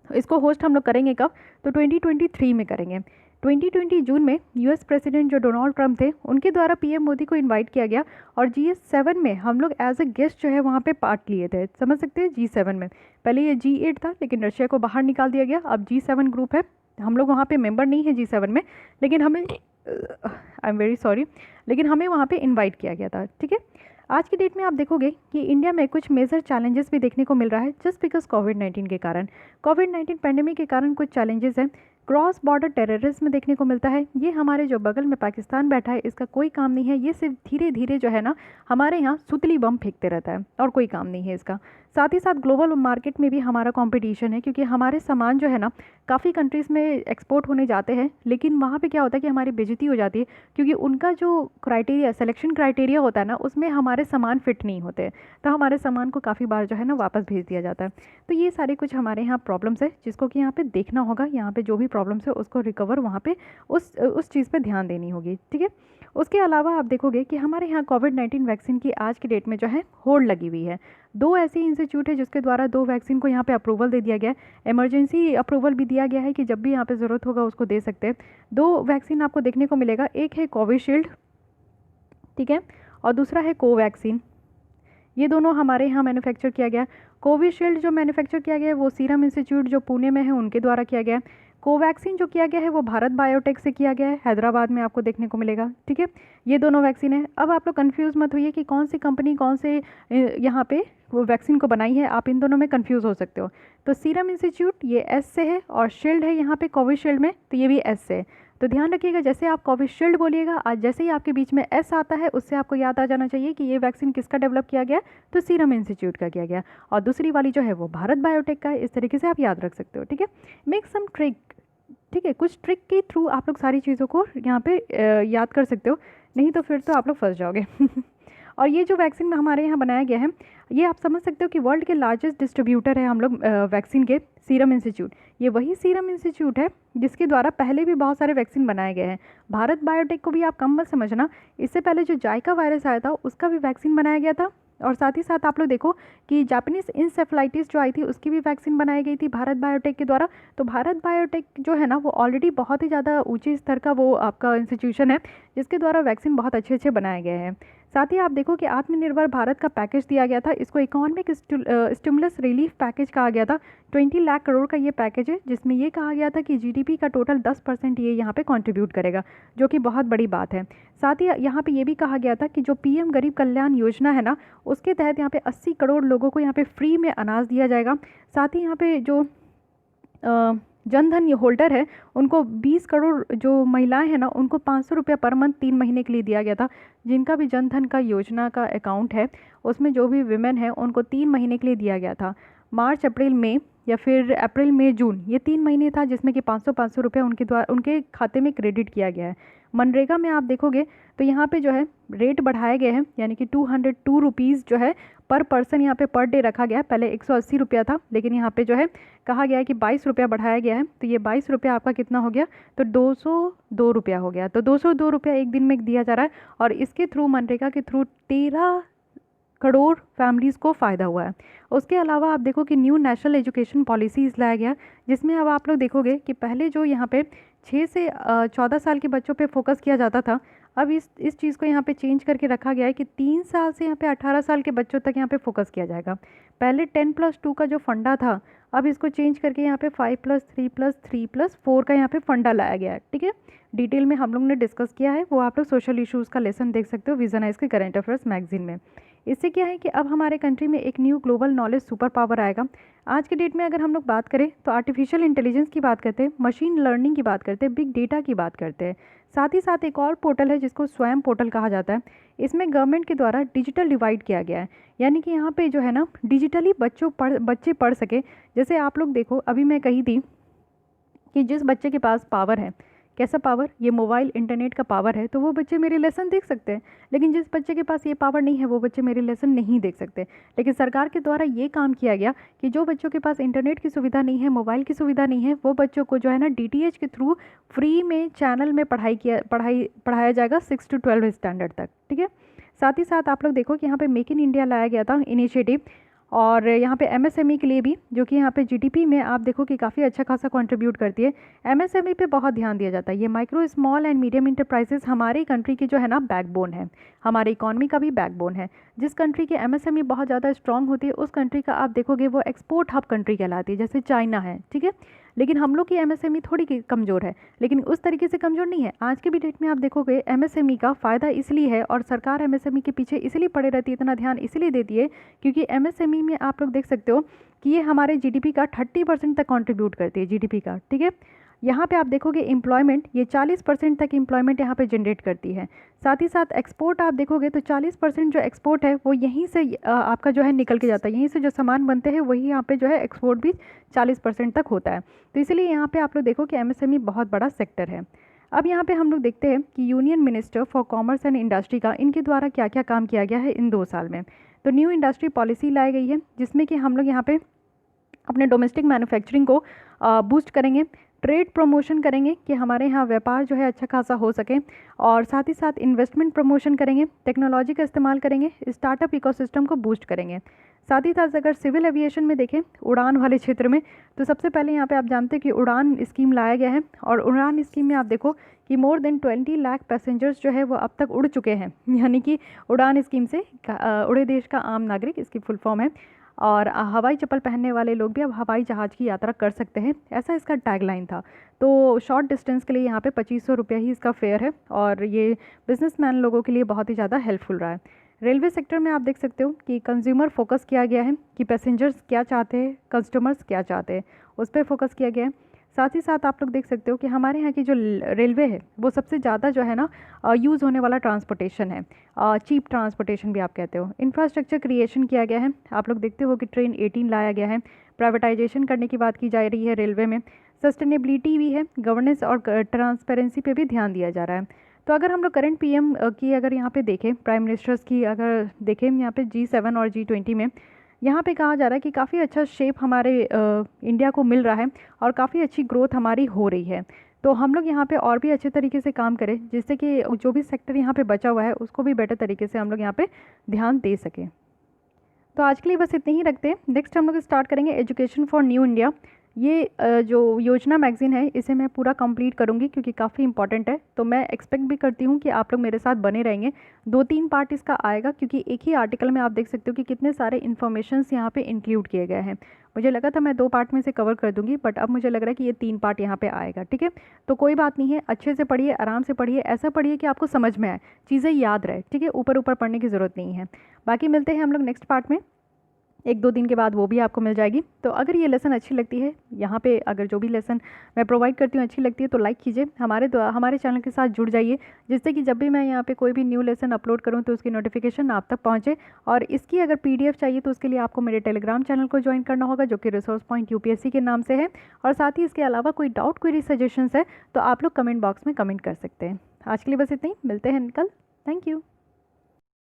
इसको होस्ट हम लोग करेंगे कब, तो 2023 में करेंगे। 2020 जून में यूएस प्रेसिडेंट जो डोनाल्ड ट्रंप थे उनके द्वारा पीएम मोदी को इनवाइट किया गया, और G7 में हम लोग एज ए गेस्ट जो है वहाँ पे पार्ट लिए थे, समझ सकते हैं। G7 में पहले ये G8 था, लेकिन रशिया को बाहर निकाल दिया गया, अब G7 ग्रुप है। हम लोग वहाँ पे मेंबर नहीं है G7 में, लेकिन हमें आई एम वेरी सॉरी, लेकिन हमें वहाँ पे इनवाइट किया गया था, ठीक है। आज की डेट में आप देखोगे कि इंडिया में कुछ मेजर चैलेंजेस भी देखने को मिल रहा है, जस्ट बिकॉज कोविड-19 के कारण। कोविड-19 पैंडेमिक के कारण कुछ चैलेंजेस हैं, क्रॉस बॉर्डर टेररिज्म देखने को मिलता है। ये हमारे जो बगल में पाकिस्तान बैठा है इसका कोई काम नहीं है, ये सिर्फ धीरे धीरे जो है ना हमारे यहाँ सुतली बम फेंकते रहता है और कोई काम नहीं है इसका। साथ ही साथ ग्लोबल मार्केट में भी हमारा कंपटीशन है, क्योंकि हमारे सामान जो है ना काफ़ी कंट्रीज़ में एक्सपोर्ट होने जाते हैं, लेकिन वहाँ पे क्या होता है कि हमारी बेइज्जती हो जाती है, क्योंकि उनका जो क्राइटेरिया सिलेक्शन क्राइटेरिया होता है ना उसमें हमारे सामान फिट नहीं होते, तो हमारे सामान को काफ़ी बार जो है ना वापस भेज दिया जाता है। तो ये सारे कुछ हमारे यहाँ प्रॉब्लम्स है जिसको कि यहाँ पे देखना होगा, यहाँ पे जो भी प्रॉब्लम्स है उसको रिकवर वहाँ पे उस चीज़ पे ध्यान देनी होगी, ठीक है। उसके अलावा आप देखोगे कि हमारे यहाँ कोविड-19 वैक्सीन की आज की डेट में जो है होल्ड लगी हुई है। 2 ऐसी इंस्टीट्यूट है जिसके द्वारा 2 वैक्सीन को यहाँ पे अप्रूवल दे दिया गया है, इमरजेंसी अप्रूवल भी दिया गया है कि जब भी यहाँ पे ज़रूरत होगा उसको दे सकते हैं। 2 वैक्सीन आपको देखने को मिलेगा, एक है कोविशील्ड, ठीक है, और दूसरा है कोवैक्सीन। ये दोनों हमारे यहाँ मैन्युफैक्चर किया गया। कोविशील्ड जो मैन्युफैक्चर किया गया है वो सीरम इंस्टीट्यूट जो पुणे में है उनके द्वारा किया गया है। कोवैक्सीन जो किया गया है वो भारत बायोटेक से किया गया है, हैदराबाद में आपको देखने को मिलेगा, ठीक है। ये दोनों वैक्सीन है। अब आप लोग कंफ्यूज मत होइए कि कौन सी कंपनी कौन से यहाँ पे वो वैक्सीन को बनाई है, आप इन दोनों में कंफ्यूज हो सकते हो। तो सीरम इंस्टीट्यूट ये एस से है और शील्ड है यहाँ पे कोविशील्ड में, तो ये भी एस से है। तो ध्यान रखिएगा जैसे आप कोविशील्ड बोलिएगा, आज जैसे ही आपके बीच में एस आता है उससे आपको याद आ जाना चाहिए कि ये वैक्सीन किसका डेवलप किया गया, तो सीरम इंस्टीट्यूट का किया गया, और दूसरी वाली जो है वो भारत बायोटेक का है। इस तरीके से आप याद रख सकते हो, ठीक है। मेक सम ट्रिक, ठीक है, कुछ ट्रिक के थ्रू आप लोग सारी चीज़ों को यहाँ पे याद कर सकते हो, नहीं तो फिर तो आप लोग फंस जाओगे। और ये जो वैक्सीन में हमारे यहाँ बनाया गया है, ये आप समझ सकते हो कि वर्ल्ड के लार्जेस्ट डिस्ट्रीब्यूटर है हम लोग वैक्सीन के, सीरम इंस्टीट्यूट। ये वही सीरम इंस्टीट्यूट है जिसके द्वारा पहले भी बहुत सारे वैक्सीन बनाए गए हैं। भारत बायोटेक को भी आप कम मत समझना, इससे पहले जो जाइका वायरस आया था उसका भी वैक्सीन बनाया गया था। और साथ ही साथ आप लोग देखो कि जापानीज़ इंसेफ्लाइटिस जो आई थी उसकी भी वैक्सीन बनाई गई थी भारत बायोटेक के द्वारा। तो भारत बायोटेक जो है ना वो ऑलरेडी बहुत ही ज़्यादा ऊंचे स्तर का वो आपका इंस्टीट्यूशन है जिसके द्वारा वैक्सीन बहुत अच्छे अच्छे बनाए गए हैं। साथ ही आप देखो कि आत्मनिर्भर भारत का पैकेज दिया गया था, इसको इकोनॉमिक स्टिमुलस रिलीफ पैकेज कहा गया था। 20 लाख करोड़ का ये पैकेज है जिसमें ये कहा गया था कि जीडीपी का टोटल 10% ये यहाँ पे कंट्रीब्यूट करेगा, जो कि बहुत बड़ी बात है। साथ ही यहाँ पे ये भी कहा गया था कि जो पीएम गरीब कल्याण योजना है ना उसके तहत यहाँ पे 80 करोड़ लोगों को यहाँ पे फ्री में अनाज दिया जाएगा। साथ ही यहाँ पे जो जनधन होल्डर है उनको 20 करोड़ जो महिलाएं हैं ना उनको 500 रुपया पर मंथ 3 महीने के लिए दिया गया था। जिनका भी जनधन का योजना का अकाउंट है उसमें जो भी विमेन है उनको 3 महीने के लिए दिया गया था। मार्च अप्रैल मई या फिर अप्रैल मई जून ये 3 महीने था जिसमें कि 500 रुपये उनके द्वारा उनके खाते में क्रेडिट किया गया है। मनरेगा में आप देखोगे तो यहाँ पे जो है रेट बढ़ाए गए हैं, यानी कि 202 रुपीज़ जो है पर पर्सन यहाँ पे पर डे रखा गया है। पहले 180 रुपया था, लेकिन यहाँ पे जो है कहा गया है कि 22 रुपया बढ़ाया गया है। तो ये 22 रुपया आपका कितना हो गया, तो 202 रुपया हो गया। तो 202 रुपया एक दिन में दिया जा रहा है और इसके थ्रू मनरेगा के थ्रू 13 करोड़ फैमिलीज़ को फ़ायदा हुआ है। उसके अलावा आप देखो कि न्यू नेशनल एजुकेशन पॉलिसीज़ लाया गया जिसमें अब आप लोग देखोगे कि पहले जो यहाँ पे 6 से 14 साल के बच्चों पे फोकस किया जाता था, अब इस चीज़ को यहाँ पे चेंज करके रखा गया है कि 3 साल से यहाँ पे 18 साल के बच्चों तक यहाँ पे फोकस किया जाएगा। पहले 10+2 का जो फंडा था अब इसको चेंज करके यहाँ पे 5+3+3+4 का यहाँ पे फंडा लाया गया है, ठीक है। डिटेल में हम लोग ने डिस्कस किया है, वो आप लोग सोशल इश्यूज़ का लेसन देख सकते हो विजनाइज के करंट अफेयर्स मैगजीन में। इससे क्या है कि अब हमारे कंट्री में एक new global knowledge super power आएगा। आज के डेट में अगर हम लोग बात करें तो आर्टिफिशियल इंटेलिजेंस की बात करते हैं, मशीन लर्निंग की बात करते हैं, बिग डेटा की बात करते हैं। साथ ही साथ एक और पोर्टल है जिसको स्वयं पोर्टल कहा जाता है। इसमें गवर्नमेंट के द्वारा डिजिटल डिवाइड किया गया है, यानी कि यहाँ पे जो है ना डिजिटली बच्चे पढ़ सके। जैसे आप लोग देखो अभी मैं कही थी कि जिस बच्चे के पास पावर है, कैसा पावर, ये मोबाइल इंटरनेट का पावर है, तो वो बच्चे मेरे लेसन देख सकते हैं। लेकिन जिस बच्चे के पास ये पावर नहीं है वो बच्चे मेरे लेसन नहीं देख सकते। लेकिन सरकार के द्वारा ये काम किया गया कि जो बच्चों के पास इंटरनेट की सुविधा नहीं है, मोबाइल की सुविधा नहीं है, वो बच्चों को जो है ना डीटीएच के थ्रू फ्री में चैनल में पढ़ाया जाएगा 6 to 12 स्टैंडर्ड तक, ठीक है। साथ ही साथ आप लोग देखो कि यहाँ पे मेक इन इंडिया लाया गया था इनिशिएटिव, और यहाँ पे एमएसएमई के लिए भी, जो कि यहाँ पे जीडीपी में आप देखो कि काफ़ी अच्छा खासा कंट्रीब्यूट करती है। एमएसएमई पे बहुत ध्यान दिया जाता है। ये micro small and medium enterprises हमारी कंट्री की जो है ना बैकबोन है, हमारे इकॉनमी का भी बैकबोन है। जिस कंट्री की एमएसएमई बहुत ज़्यादा स्ट्रांग होती है उस कंट्री का आप देखोगे वो एक्सपोर्ट हब कंट्री कहलाती है, जैसे चाइना है, ठीक है। लेकिन हम लोग की एमएसएमई थोड़ी कमज़ोर है, लेकिन उस तरीके से कमज़ोर नहीं है। आज के भी डेट में आप देखोगे एमएसएमई का फ़ायदा इसलिए है और सरकार एमएसएमई के पीछे इसलिए पड़े रहती है, इतना ध्यान इसलिए देती है क्योंकि एमएसएमई में आप लोग देख सकते हो कि ये हमारे जीडीपी का 30% तक कंट्रीब्यूट करती है, जीडीपी का, ठीक है। यहाँ पे आप देखोगे एम्प्लॉयमेंट, ये 40% तक एम्प्लॉयमेंट यहाँ पे जनरेट करती है। साथ ही साथ एक्सपोर्ट आप देखोगे तो 40% जो एक्सपोर्ट है वो यहीं से आपका जो है निकल के जाता है, यहीं से जो सामान बनते हैं वही यहाँ पे जो है एक्सपोर्ट भी 40% तक होता है। तो इसलिए यहाँ पे आप लोग देखो कि एमएसएमई बहुत बड़ा सेक्टर है। अब यहाँ पे हम लोग देखते हैं कि union minister for commerce and industry का इनके द्वारा क्या क्या काम किया गया है इन 2 साल में। तो न्यू इंडस्ट्री पॉलिसी लाई गई है जिसमें कि हम लोग यहाँ पे अपने डोमेस्टिक मैन्युफैक्चरिंग को बूस्ट करेंगे, ट्रेड प्रमोशन करेंगे कि हमारे यहाँ व्यापार जो है अच्छा खासा हो सके, और साथ ही साथ इन्वेस्टमेंट प्रमोशन करेंगे, टेक्नोलॉजी का इस्तेमाल करेंगे, स्टार्टअप इकोसिस्टम को बूस्ट करेंगे। साथ ही साथ अगर सिविल एविएशन में देखें उड़ान वाले क्षेत्र में, तो सबसे पहले यहाँ पे आप जानते हैं कि उड़ान स्कीम लाया गया है, और उड़ान स्कीम में आप देखो कि मोर देन 20 लाख पैसेंजर्स जो है वो अब तक उड़ चुके हैं, यानी कि उड़ान स्कीम से उड़े देश का आम नागरिक इसकी फुल फॉर्म है। और हवाई चप्पल पहनने वाले लोग भी अब हवाई जहाज़ की यात्रा कर सकते हैं, ऐसा इसका टैगलाइन था। तो शॉर्ट डिस्टेंस के लिए यहाँ पे 2500 रुपये ही इसका फेयर है, और ये बिजनेसमैन लोगों के लिए बहुत ही ज़्यादा हेल्पफुल रहा है। रेलवे सेक्टर में आप देख सकते हो कि कंज्यूमर फोकस किया गया है कि पैसेंजर्स क्या चाहते हैं, कस्टमर्स क्या चाहते हैं, उस पर फोकस किया गया है। साथ ही साथ आप लोग देख सकते हो कि हमारे यहाँ की जो रेलवे है वो सबसे ज़्यादा जो है ना यूज़ होने वाला ट्रांसपोर्टेशन है, चीप ट्रांसपोर्टेशन भी आप कहते हो। इंफ्रास्ट्रक्चर क्रिएशन किया गया है, आप लोग देखते हो कि ट्रेन 18 लाया गया है, प्राइवेटाइजेशन करने की बात की जा रही है रेलवे में, सस्टेनेबिलिटी भी है, गवर्नेंस और ट्रांसपेरेंसी पे भी ध्यान दिया जा रहा है। तो अगर हम लोग करंट पीएम की अगर यहाँ पे देखें, प्राइम मिनिस्टर्स की अगर देखें यहाँ पे G7 और G20 में, यहाँ पे कहा जा रहा है कि काफ़ी अच्छा शेप हमारे इंडिया को मिल रहा है और काफ़ी अच्छी ग्रोथ हमारी हो रही है। तो हम लोग यहाँ पे और भी अच्छे तरीके से काम करें जिससे कि जो भी सेक्टर यहाँ पे बचा हुआ है उसको भी बेटर तरीके से हम लोग यहाँ पे ध्यान दे सकें। तो आज के लिए बस इतने ही रखते हैं। नेक्स्ट हम लोग स्टार्ट करेंगे एजुकेशन फॉर न्यू इंडिया। ये जो योजना मैगज़ीन है इसे मैं पूरा कंप्लीट करूँगी क्योंकि काफ़ी इंपॉर्टेंट है, तो मैं एक्सपेक्ट भी करती हूँ कि आप लोग मेरे साथ बने रहेंगे। 2-3 पार्ट इसका आएगा क्योंकि एक ही आर्टिकल में आप देख सकते हो कि कितने सारे इन्फॉर्मेशंस यहाँ पे इंक्लूड किए गए हैं। मुझे लगा था मैं 2 पार्ट में से कवर कर दूँगी, बट अब मुझे लग रहा है कि ये 3 पार्ट यहाँ पे आएगा। ठीक है, तो कोई बात नहीं है, अच्छे से पढ़िए, आराम से पढ़िए, ऐसा पढ़िए कि आपको समझ में आए, चीज़ें याद रहे। ठीक है, ऊपर ऊपर पढ़ने की ज़रूरत नहीं है। बाकी मिलते हैं हम लोग नेक्स्ट पार्ट में, 1-2 दिन के बाद वो भी आपको मिल जाएगी। तो अगर ये लेसन अच्छी लगती है, यहाँ पे अगर जो भी लेसन मैं प्रोवाइड करती हूँ अच्छी लगती है तो लाइक कीजिए, हमारे चैनल के साथ जुड़ जाइए, जिससे कि जब भी मैं यहाँ पे कोई भी न्यू लेसन अपलोड करूँ तो उसकी नोटिफिकेशन आप तक पहुँचे। और इसकी अगर PDF चाहिए तो उसके लिए आपको मेरे टेलीग्राम चैनल को ज्वाइन करना होगा जो कि रिसोर्स पॉइंट UPSC के नाम से है। और साथ ही इसके अलावा कोई डाउट, क्वेरी, सजेशंस है तो आप लोग कमेंट बॉक्स में कमेंट कर सकते हैं। आज के लिए बस इतना ही, मिलते हैं कल। Thank you.